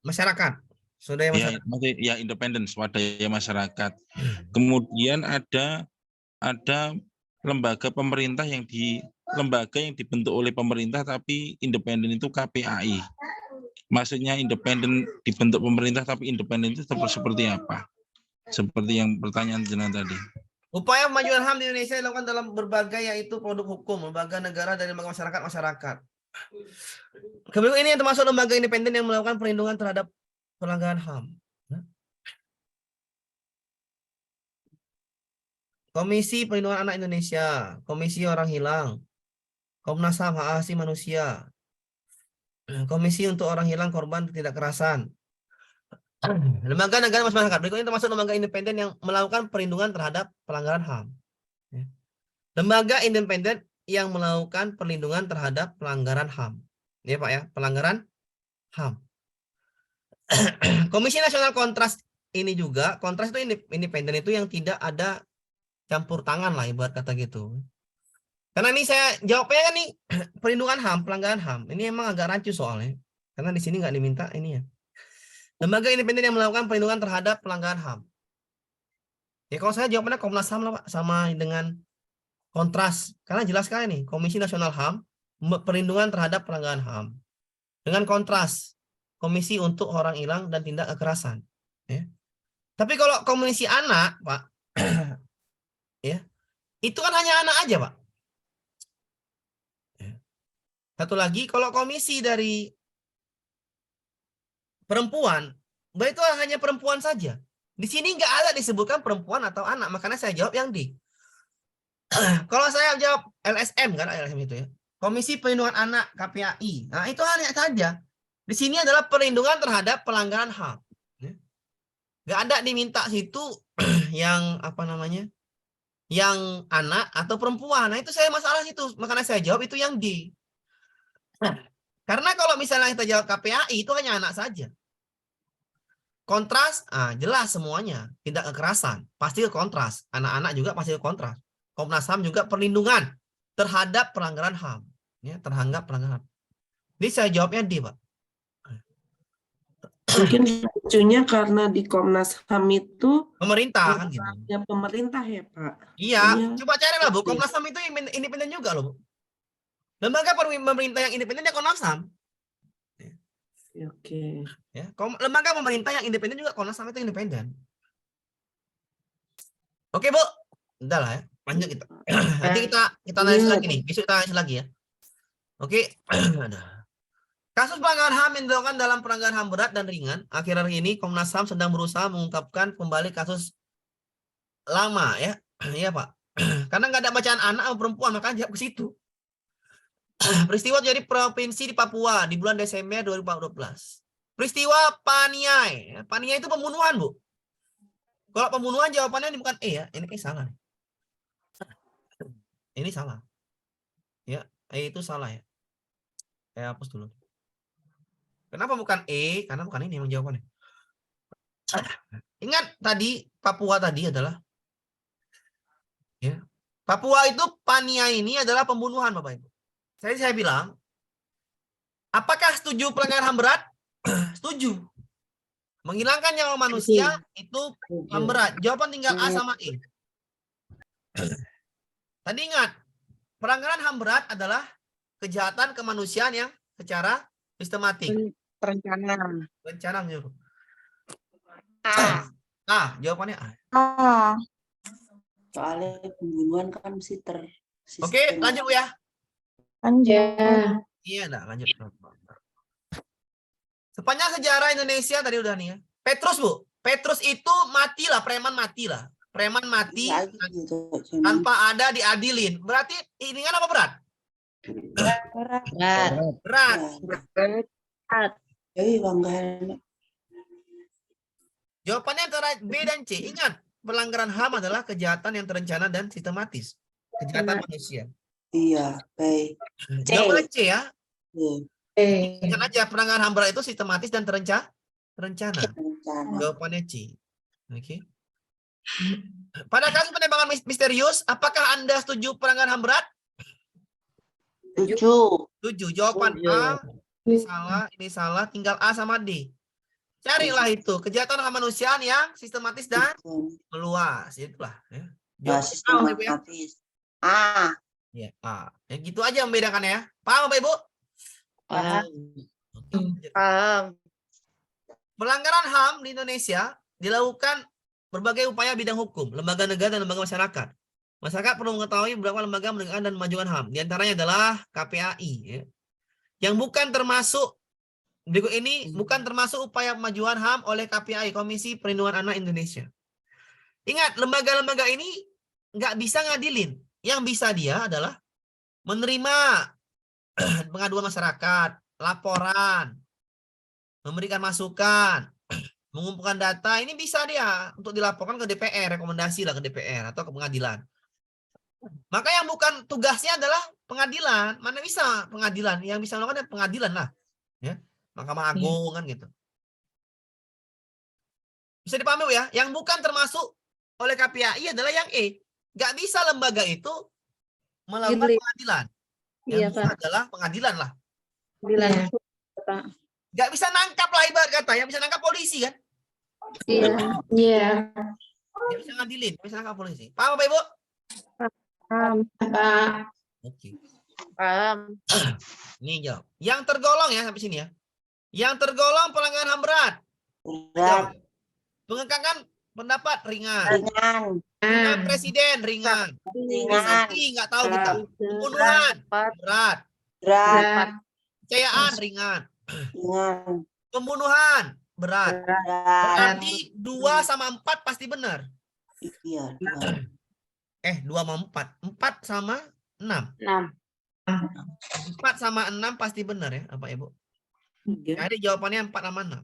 Masyarakat. Swadaya masyarakat. Ya independen, swadaya masyarakat. Kemudian ada lembaga pemerintah yang dibentuk oleh pemerintah tapi independen itu KPAI. Maksudnya independen dibentuk pemerintah tapi independen itu seperti apa? Seperti yang pertanyaan jenengan tadi. Upaya pemajuan HAM di Indonesia dilakukan dalam berbagai yaitu produk hukum, lembaga negara dan lembaga masyarakat. Kemudian ini yang termasuk lembaga independen yang melakukan perlindungan terhadap pelanggaran HAM. Komisi Perlindungan Anak Indonesia, Komisi Orang Hilang, Komnas HAM Hak Asasi Manusia, Komisi untuk Orang Hilang Korban Tindak Kekerasan. Lembaga negara masyarakat. Berikut ini termasuk lembaga independen yang melakukan perlindungan terhadap pelanggaran HAM. Lembaga independen yang melakukan perlindungan terhadap pelanggaran HAM. Ya Pak ya, pelanggaran HAM. Komisi Nasional Kontras ini juga, Kontras itu independen itu yang tidak ada campur tangan lah ibarat kata gitu. Karena ini saya jawabnya kan nih perlindungan HAM, pelanggaran HAM. Ini emang agak rancu soalnya. Karena di sini nggak diminta ini ya. Lembaga independen yang melakukan perlindungan terhadap pelanggaran HAM. Ya kalau saya jawabnya Komnas HAM lah Pak, sama dengan Kontras. Karena jelas sekali nih, Komisi Nasional HAM, perlindungan terhadap pelanggaran HAM. Dengan Kontras, Komisi untuk Orang Hilang dan Tindak Kekerasan. Ya. Tapi kalau Komisi Anak, Pak, ya, itu kan hanya anak aja, Pak. Satu lagi, kalau komisi dari perempuan, itu hanya perempuan saja. Di sini nggak ada disebutkan perempuan atau anak, makanya saya jawab yang D. Kalau saya jawab LSM kan, LSM itu ya, Komisi Perlindungan Anak KPAI. Nah itu hanya saja. Di sini adalah perlindungan terhadap pelanggaran HAM. Nggak ada diminta situ yang apa namanya, yang anak atau perempuan. Nah itu saya masalah situ, makanya saya jawab itu yang D. Karena kalau misalnya kita jawab KPAI itu hanya anak saja. Kontras, jelas semuanya, tidak kekerasan, pasti ke kontras. Anak-anak juga pasti ke kontras. Komnas HAM juga perlindungan terhadap pelanggaran HAM, ya, terhadap pelanggaran. Ini saya jawabnya D, Pak. Mungkin lucunya karena di Komnas HAM itu Pemerintah kan gitu. ya pemerintah ya Pak. Iya, Iya. coba cari lah Bu. Oke. Komnas HAM itu independen juga loh, Bu. Lembaga pemerintah yang independen ya Komnas HAM. Oke. Ya, lembaga pemerintah yang independen juga Komnas HAM itu independen. Oke, Bu. Udah lah ya. Lanjut kita. Nanti kita analisis lagi nih. Besok kita analisis lagi ya. Oke. Kasus pelanggaran HAM yang dilakukan dalam pelanggaran HAM berat dan ringan. Akhir-akhir ini Komnas HAM sedang berusaha mengungkapkan kembali kasus lama ya. Iya, Pak. Karena nggak ada bacaan anak atau perempuan, makanya jawab ke situ. Peristiwa jadi provinsi di Papua di bulan Desember 2014. Peristiwa Paniai. Paniai itu pembunuhan, Bu. Kalau pembunuhan jawabannya ini bukan E ya. Ini salah. Ini salah. Ya, E itu salah ya. Saya hapus dulu. Kenapa bukan E? Karena bukan ini yang jawabannya. Ingat tadi Papua tadi adalah ya. Papua itu Paniai ini adalah pembunuhan, Bapak Ibu. Saya bilang, apakah setuju pelanggaran HAM berat? Setuju. Menghilangkan nyawa manusia itu HAM berat. Jawaban tinggal A sama E. Tadi ingat, pelanggaran HAM berat adalah kejahatan kemanusiaan yang secara sistematik. Rencana menyuruh. Jawabannya A. Soalnya pembunuhan kan mesti Oke, lanjut Bu ya. Lanjut. Iya, lanjut. Sepanjang sejarah Indonesia tadi udah nih ya. Petrus, Bu. Petrus itu matilah, preman matilah. Preman mati tanpa ada diadilin. Berarti ini kan apa berat? Berat. Jawabannya antara B dan C. Ingat, pelanggaran HAM adalah kejahatan yang terencana dan sistematis. Kejahatan manusia. Iya, baik. Jawaban C ya. Iya. Ingat aja, pelanggaran HAM berat itu sistematis dan terencana. Jawabannya C. Oke. Pada kasus penembakan misterius, apakah Anda setuju pelanggaran HAM berat? Setuju. Jawaban A. Ini salah. Tinggal A sama D. Carilah itu kejahatan kemanusiaan yang sistematis dan meluas. Itulah. Ya. Sistematis. Ya, A. Ya, gitu aja membedakannya ya. Paham Bapak Ibu? Paham. Pelanggaran HAM di Indonesia dilakukan berbagai upaya bidang hukum, lembaga negara dan lembaga masyarakat. Masyarakat perlu mengetahui beberapa lembaga menegakkan dan memajukan HAM. Di antaranya adalah KPAI. Ya. Yang bukan termasuk, berikut ini bukan termasuk upaya pemajuan HAM oleh KPAI, Komisi Perlindungan Anak Indonesia. Ingat, lembaga-lembaga ini nggak bisa ngadilin. Yang bisa dia adalah menerima pengaduan masyarakat, laporan, memberikan masukan, mengumpulkan data, ini bisa dia untuk dilaporkan ke DPR, rekomendasi lah ke DPR atau ke pengadilan. Maka yang bukan tugasnya adalah pengadilan. Mana bisa pengadilan? Yang bisa melakukan pengadilan lah. Ya. Mahkamah Agung kan gitu. Bisa dipahami ya? Yang bukan termasuk oleh KPAI adalah yang E. Nggak bisa lembaga itu melakukan pengadilan. Yang bisa adalah pengadilan lah. Nggak bisa nangkap lah ibarat kata. Yang bisa nangkap polisi kan? Iya. Nggak bisa ngadilin. Nggak bisa nangkap polisi. Paham Bapak Ibu? Oke. Paham. Ini jawab. Yang tergolong ya sampai sini ya. Yang tergolong pelanggaran HAM berat. Mengekangkan pendapat ringan. Ringan presiden ringan. Nggak tahu kita. Pembunuhan berat. Berat. Kecayaan ringan. Ringan. Pembunuhan berat. Berat. Berarti 2 sama 4 pasti benar. Iya. 2. 2 sama 4. 4 sama 6. 6. 4 sama 6 pasti benar ya, Bapak Ibu. 3. Jadi jawabannya 4 sama 6.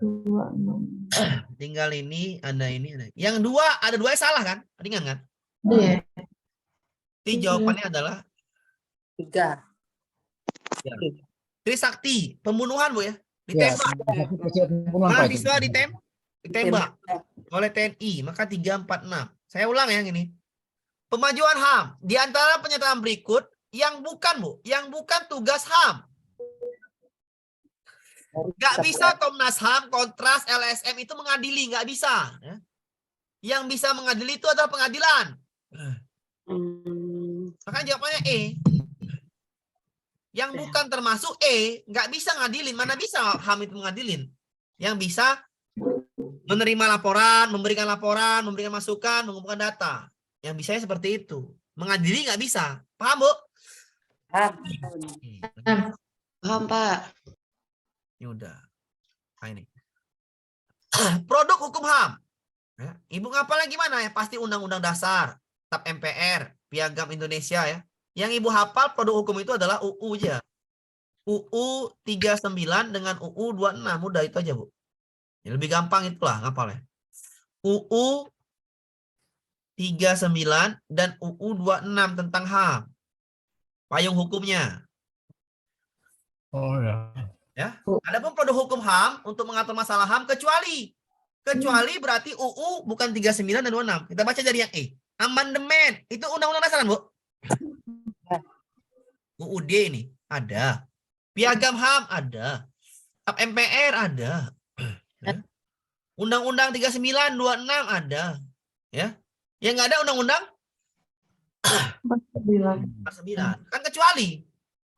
2, 6. Tinggal ini, ada ini, ada. Yang 2, ada 2 yang salah kan? Ringan kan? Iya. Jadi jawabannya adalah 3. Trisakti, pembunuhan Bu ya. Ya, Ditembak. pembunuhan, Pak, itu. Mahasiswa ditembak oleh TNI, maka 3, 4, 6. Saya ulang ya gini. Pemajuan HAM, di antara pernyataan berikut yang bukan Bu, yang bukan tugas HAM. Nggak bisa Komnas HAM, Kontras, LSM itu mengadili, nggak bisa. Ya. Yang bisa mengadili itu adalah pengadilan. Maka jawabannya E. Yang bukan termasuk E, nggak bisa ngadilin. Mana bisa HAM itu mengadilin? Yang bisa menerima laporan, memberikan masukan, mengumpulkan data. Yang bisa seperti itu. Mengadili nggak bisa. Paham, Bu? Paham, Pak. Ya udah. Nah, ini. Produk hukum HAM. Ya. Ibu ngapalnya gimana ya? Pasti Undang-Undang Dasar, TAP MPR, Piagam Indonesia ya. Yang Ibu hafal produk hukum itu adalah UU aja. UU 39 dengan UU 26. Udah itu aja, Bu. Ya, lebih gampang itulah ngapalnya. UU 39 dan UU 26 tentang HAM. Payung hukumnya. Oh ya. Ya. Adapun produk hukum HAM untuk mengatur masalah HAM kecuali berarti UU bukan 39 dan 26. Kita baca dari yang E. Amandemen itu undang-undang dasar, Bu. UUD ini ada. Piagam HAM ada. TAP MPR ada. Ya. Undang-undang 39, 26 ada. Ya. Yang nggak ada undang-undang 49. Kan kecuali.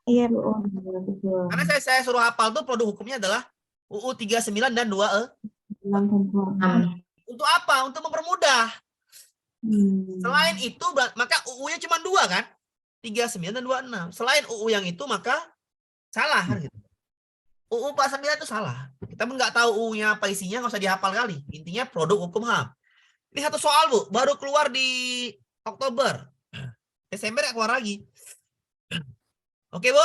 Iya, Bu. Oh, betul. Karena saya suruh hafal tuh produk hukumnya adalah UU 39 dan 2 Untuk apa? Untuk mempermudah. Selain itu maka UU-nya cuma 2 kan? 39 dan 26. Selain UU yang itu maka salah kan gitu. UU 49 itu salah. Kita pun nggak tahu UU-nya apa isinya, nggak usah dihafal kali. Intinya produk hukum HAM. Ini satu soal, Bu, baru keluar di Oktober. Desember ya keluar lagi. Oke, Bu?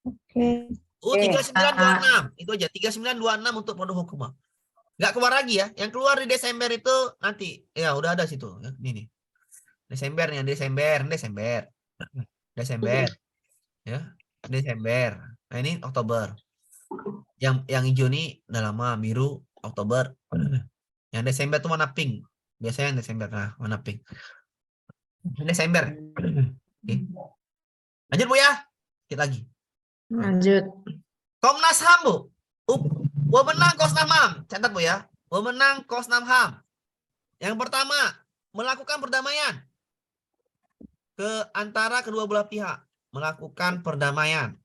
Oke. UU 3926. Itu aja, 3926 untuk produk hukum HAM. Nggak keluar lagi ya. Yang keluar di Desember itu nanti. Ya, udah ada situ. Ya, ini nih. Desember. Ya. Desember. Nah, ini Oktober. Yang hijau nih udah lama, biru Oktober. Yang Desember tuh warna pink. Biasanya yang Desember. Nah, warna pink. Desember. Oke. Lanjut, Bu ya. Dikit lagi. Lanjut. Komnas HAM, Bu. Wewenang Komnas HAM. Catat, Bu ya. Wewenang Komnas HAM. Yang pertama, melakukan perdamaian ke antara kedua belah pihak. Melakukan perdamaian.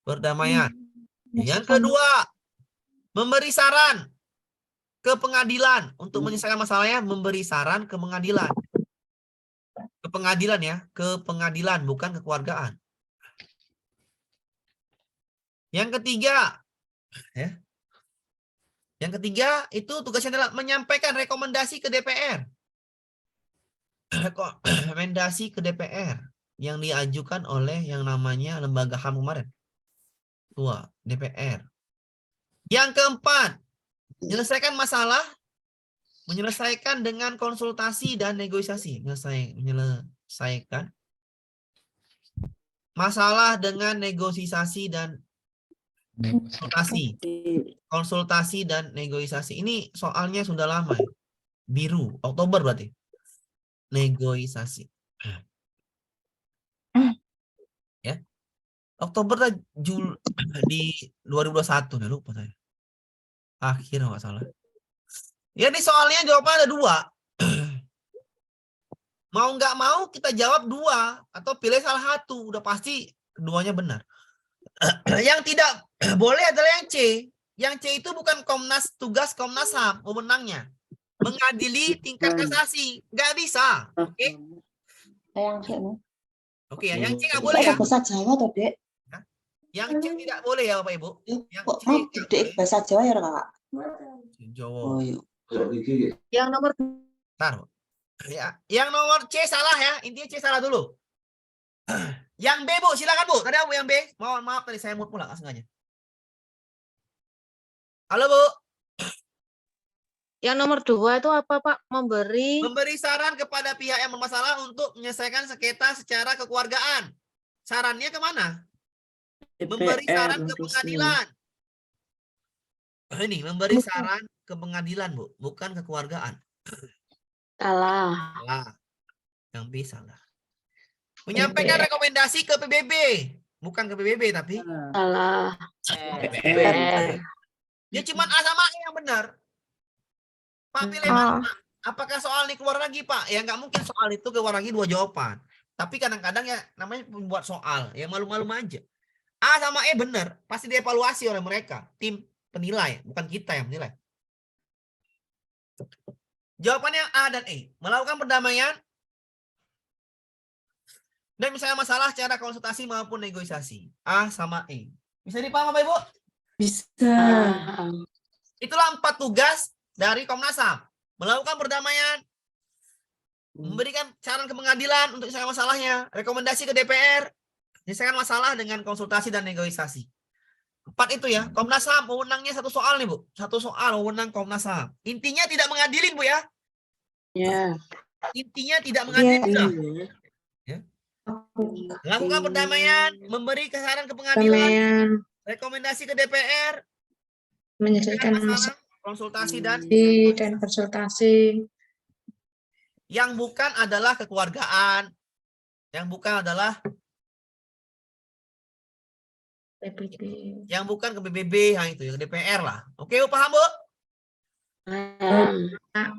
Perdamaian. Yang kedua, memberi saran ke pengadilan untuk menyelesaikan masalahnya, memberi saran ke pengadilan. Ke pengadilan ya, ke pengadilan bukan kekeluargaan. Yang ketiga, ya. Yang ketiga itu tugasnya adalah menyampaikan rekomendasi ke DPR. Rekomendasi ke DPR yang diajukan oleh yang namanya lembaga HAM kemarin. Tua, DPR. Yang keempat, menyelesaikan masalah, menyelesaikan dengan konsultasi dan negosiasi. Menyelesaikan masalah dengan negosiasi dan konsultasi dan negosiasi. Ini soalnya sudah lama ya. Biru, Oktober berarti. Negosiasi. Ya. Oktober lah di 2021 ya, lupa saya. Akhir nggak salah. Ya di soalnya jawabannya ada 2. Mau nggak mau kita jawab 2 atau pilih salah satu. Udah pasti keduanya benar. Yang tidak boleh adalah yang C. Yang C itu bukan tugas Komnas HAM, wewenangnya. Mengadili tingkat kasasi. Nggak bisa. Oke? Yang C. Oke ya, yang C nggak boleh ya. Ada bahasa Jawa toh, Dek? Yang C tidak boleh ya Bapak Ibu. Yang Kok C mau nggak Dek boleh. bahasa Jawa ya, Kakak? Jawa. Oh, iya. Yang nomor Bentar, Bu. Ya, yang nomor C salah ya. Intinya C salah dulu. Yang B, Bu, silakan Bu. Tadi apa yang B? Mohon maaf tadi saya mute pula nggak sengaja. Halo Bu, yang nomor 2 itu apa, Pak? Memberi memberi saran kepada pihak yang bermasalah untuk menyelesaikan sengketa secara kekeluargaan. Sarannya kemana? Memberi DPR saran ke harusnya. pengadilan. Ini memberi saran ke pengadilan, Bu, bukan kekeluargaan. salah. Salah. Yang B salah. Menyampaikan rekomendasi ke PBB, bukan ke PBB tapi Salah. DPR. Dia cuma A sama E yang benar. Pak pilih mana, Pak? Apakah soal ini keluar lagi, Pak? Ya nggak mungkin soal itu keluar lagi 2 jawaban. Tapi kadang-kadang ya namanya membuat soal, ya malu-malu aja. A sama E benar, pasti dievaluasi oleh mereka, tim penilai, bukan kita yang menilai. Jawabannya A dan E. Melakukan perdamaian dan misalnya masalah secara konsultasi maupun negosiasi. A sama E. Bisa dipaham Bapak Ibu? Bisa. Itulah 4 tugas dari Komnas HAM. Melakukan perdamaian, memberikan saran ke pengadilan untuk menyelesaikan masalahnya, rekomendasi ke DPR, menyelesaikan masalah dengan konsultasi dan negosiasi. 4 itu ya. Komnas HAM wewenangnya 1 soal nih, Bu. 1 soal wewenang Komnas HAM. Intinya tidak mengadilin, Bu ya. Ya. Intinya tidak mengadilin. Sudah. Iya. Lakukan perdamaian, memberi saran ke pengadilan, Pemilihan rekomendasi ke DPR, menyelesaikan masalah, konsultasi dan konsultasi. yang bukan adalah kekeluargaan, yang bukan adalah PBB. yang bukan ke PBB, yang itu ya ke DPR lah. Oke, Bu, paham Bu?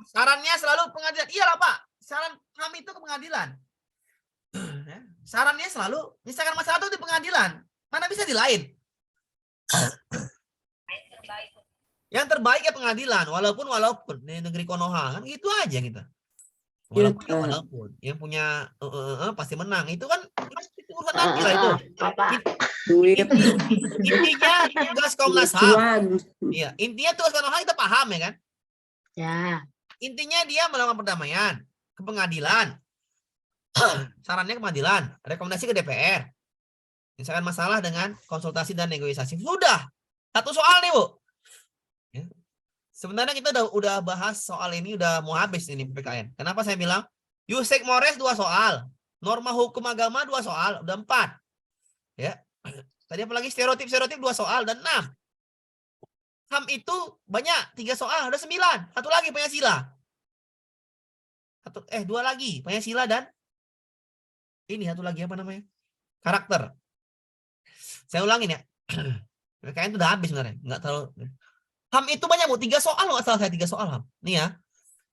Sarannya selalu pengadilan. Iyalah Pak, saran kami itu ke pengadilan. Sarannya selalu misalkan masalah itu di pengadilan, mana bisa di lain. Yang terbaik ya pengadilan, walaupun di negeri Konoha kan gitu aja kita. Walaupun yang punya pasti menang, itu kan itu urusan nanti lah itu. Duit. Intinya tugas Komnas HAM. Cuan. Iya, intinya tugas Komnas HAM kita paham ya kan? Ya. Intinya dia melakukan perdamaian ke pengadilan. Sarannya ke pengadilan, rekomendasi ke DPR. Misalkan masalah dengan konsultasi dan negosiasi. Sudah. 1 soal nih, Bu. Ya. Sebenarnya kita udah bahas soal ini, udah mau habis ini PPKN. Kenapa saya bilang? Yusek Mores 2 soal. Norma hukum agama 2 soal. Udah 4. Ya. Tadi apalagi stereotip 2 soal dan 6. HAM itu banyak 3 soal, udah 9. 1 lagi Pancasila. 2 lagi Pancasila dan ini 1 lagi apa namanya? Karakter. Saya ulangin ya. Kayaknya itu udah habis sebenarnya, enggak terlalu. HAM itu banyak, Bu. 3 soal loh, asal saya 3 soal HAM. Nih ya.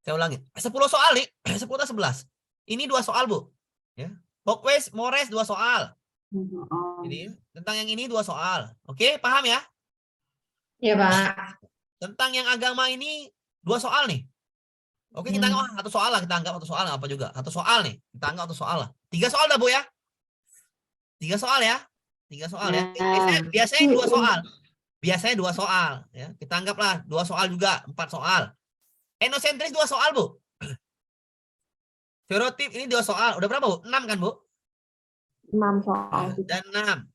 Saya ulangin. 10 soal nih, 10 atau 11. Ini 2 soal, Bu. Ya. Hokwes Mores 2 soal. Jadi tentang yang ini 2 soal. Oke, paham ya? Ya, Pak. Tentang yang agama ini 2 soal nih. Oke, kita anggap 1 soal lah, kita anggap 1 soal apa juga. 1 soal nih, kita anggap 1 soal lah. 3 soal dah, Bu ya. 3 soal ya. 3 soal ya. Biasanya 2 soal. Biasanya 2 soal ya. Kita anggaplah 2 soal juga, 4 soal. Etnosentris 2 soal, Bu. Stereotip ini 2 soal. Udah berapa, Bu? 6 kan, Bu? 6 soal. Dan 6.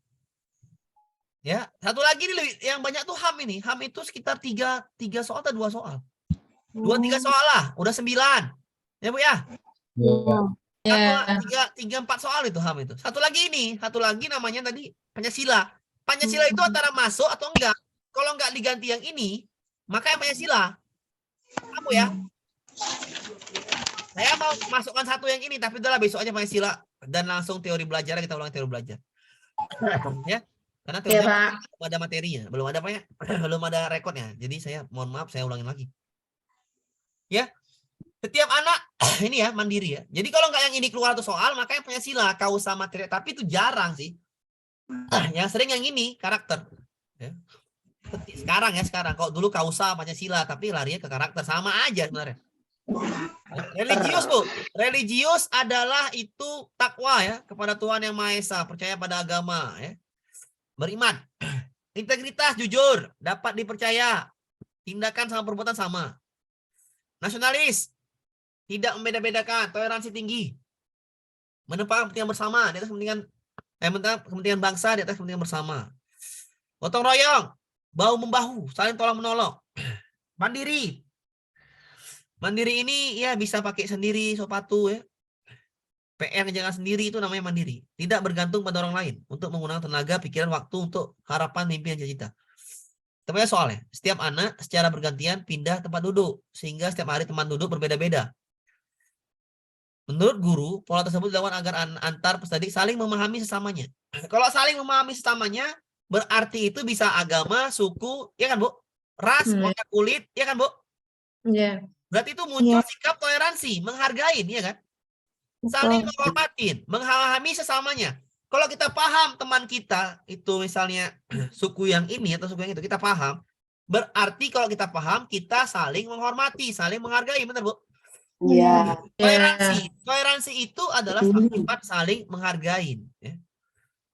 Ya, 1 lagi nih yang banyak tuh HAM ini. HAM itu sekitar 3 soal atau 2 soal. 2-3 soal lah, udah 9. Ya, Bu ya? Ya. 3-4 soal itu HAM itu. 1 lagi ini, 1 lagi namanya tadi Pancasila. Pancasila itu antara masuk atau enggak. Kalau enggak diganti yang ini, maka yang Pancasila. Kamu ya? Saya mau masukkan 1 yang ini, tapi udahlah besok aja Pancasila dan langsung teori belajar, kita ulang teori belajar. Ya. Karena teori belum ada materinya, belum ada apa ya? Belum ada rekodnya. Jadi saya mohon maaf, saya ulangin lagi. Ya. Setiap anak ini ya mandiri ya. Jadi kalau enggak yang ini keluar 1 soal, maka yang Pancasila, kausa materi, tapi itu jarang sih. Yang sering yang ini karakter. Ya. Sekarang. Kalau dulu kausa Pancasila, tapi larinya ke karakter, sama aja sebenarnya. Religius, Bu. Religius adalah itu takwa ya kepada Tuhan Yang Maha Esa, percaya pada agama ya. Beriman. Integritas, jujur, dapat dipercaya. Tindakan sama perbuatan sama. Nasionalis, tidak membeda-bedakan, toleransi tinggi. Menempatkan kepentingan bersama di atas kepentingan bangsa di atas kepentingan bersama. Gotong royong, bahu membahu, saling tolong menolong. Mandiri. Mandiri ini ya bisa pakai sendiri sepatu ya. PR jangan sendiri itu namanya mandiri. Tidak bergantung pada orang lain untuk menggunakan tenaga, pikiran, waktu untuk harapan, mimpi, dan cita-cita. Temannya soalnya, setiap anak secara bergantian pindah tempat duduk sehingga setiap hari teman duduk berbeda-beda. Menurut guru, pola tersebut dilakukan agar antar peserta didik saling memahami sesamanya. Kalau saling memahami sesamanya, berarti itu bisa agama, suku, ya kan Bu? Ras, warna kulit, ya kan Bu? Ya. Berarti itu muncul sikap toleransi, menghargain, ya kan? Saling menghormatin, memahami sesamanya. Kalau kita paham teman kita itu misalnya suku yang ini atau suku yang itu, kita paham. Berarti kalau kita paham, kita saling menghormati, saling menghargai, benar Bu? Iya. Toleransi itu adalah sifat saling menghargain. Ya.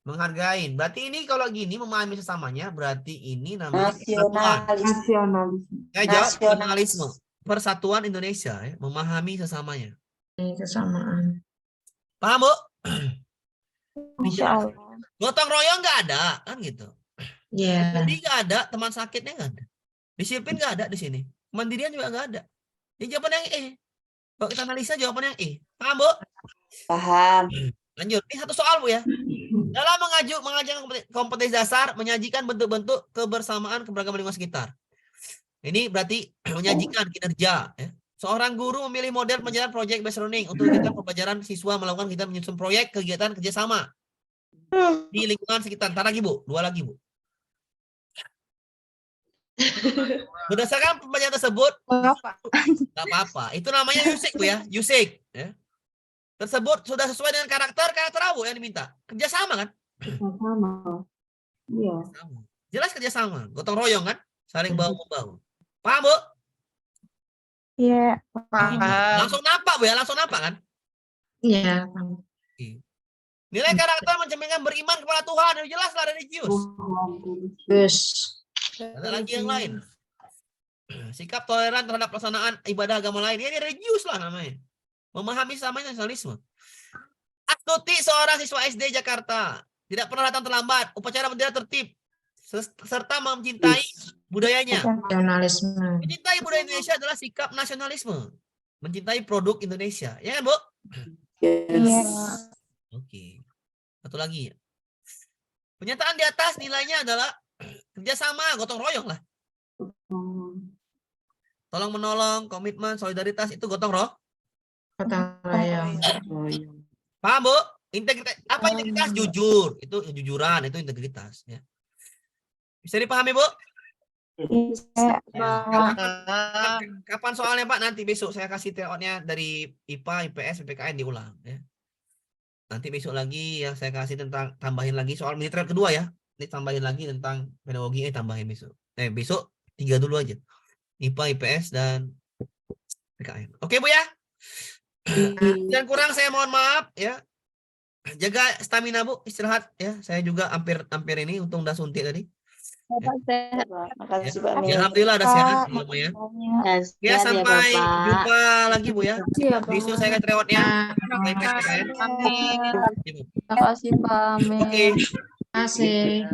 Menghargain. Berarti ini kalau gini memahami sesamanya, berarti ini namanya persatuan. Nasionalisme. Ya, jawab nasionalisme. Persatuan Indonesia, ya. Memahami sesamanya. Kesamaan. Paham Bu? Masya Allah. Gotong royong nggak ada, kan gitu. Ya. Jadi nggak ada, teman sakitnya nggak ada. Disiplin nggak ada di sini. Kemandirian juga nggak ada. Ini jawaban yang E. Kalau kita analisa jawaban yang E. Paham Bu? Paham. Lanjut. Ini satu soal Bu ya. Dalam mengajarkan kompetensi dasar, menyajikan bentuk-bentuk kebersamaan keberagaman lingkungan sekitar. Ini berarti menyajikan kinerja. Ya. Seorang guru memilih model penjalan project based learning untuk kegiatan pembelajaran siswa melakukan kegiatan menyusun proyek kegiatan kerjasama di lingkungan sekitar. Ntar lagi Bu, 2 lagi Bu. Berdasarkan pembelajaran tersebut, nggak apa-apa. Itu namanya usik Bu ya, usik. Ya. Tersebut sudah sesuai dengan karakter apa yang diminta? Kerjasama kan? Sama. Iya. Jelas kerjasama, gotong royong kan? Saling bahu-membahu. Paham Bu? Iya. Langsung nampak Bu ya, langsung nampak kan? Iya. Nilai karakter mencerminkan beriman kepada Tuhan, jelas lah religius. Terus. Ada lagi yang lain. Sikap toleran terhadap pelaksanaan ibadah agama lain, ini religius lah namanya. Memahami samanya nasionalisme. Astuti seorang siswa SD Jakarta, tidak pernah datang terlambat, upacara bendera tertib, serta mencintai budayanya. Nasionalisme. Mencintai budaya Indonesia adalah sikap nasionalisme. Mencintai produk Indonesia. Ya kan, Bu? Iya. Oke. Satu lagi. Pernyataan di atas nilainya adalah kerjasama, gotong royong lah. Tolong menolong, komitmen, solidaritas, itu gotong royong. Gotong royong. Paham Bu? Integritas. Apa integritas? Jujur. Itu kejujuran, itu integritas. Ya. Bisa dipahami Bu? Bisa. Kapan soalnya Pak? Nanti besok saya kasih teorinya dari IPA, IPS, PPKN diulang. Ya. Nanti besok lagi ya saya kasih tentang tambahin lagi soal mini trail kedua ya. Ini tambahin lagi tentang pedagogi, tambahin besok. Besok 3 dulu aja. IPA, IPS dan PKN. Oke Bu ya. Dan kurang saya mohon maaf ya. Jaga stamina Bu, istirahat ya. Saya juga hampir ini untung udah suntik tadi. Makasih Pak. Ya, alhamdulillah ada sehat ya. Ya sampai jumpa lagi Bu ya. Besok saya akan tryoutnya. Terima kasih Pak. Amin. Oke. Terima kasih.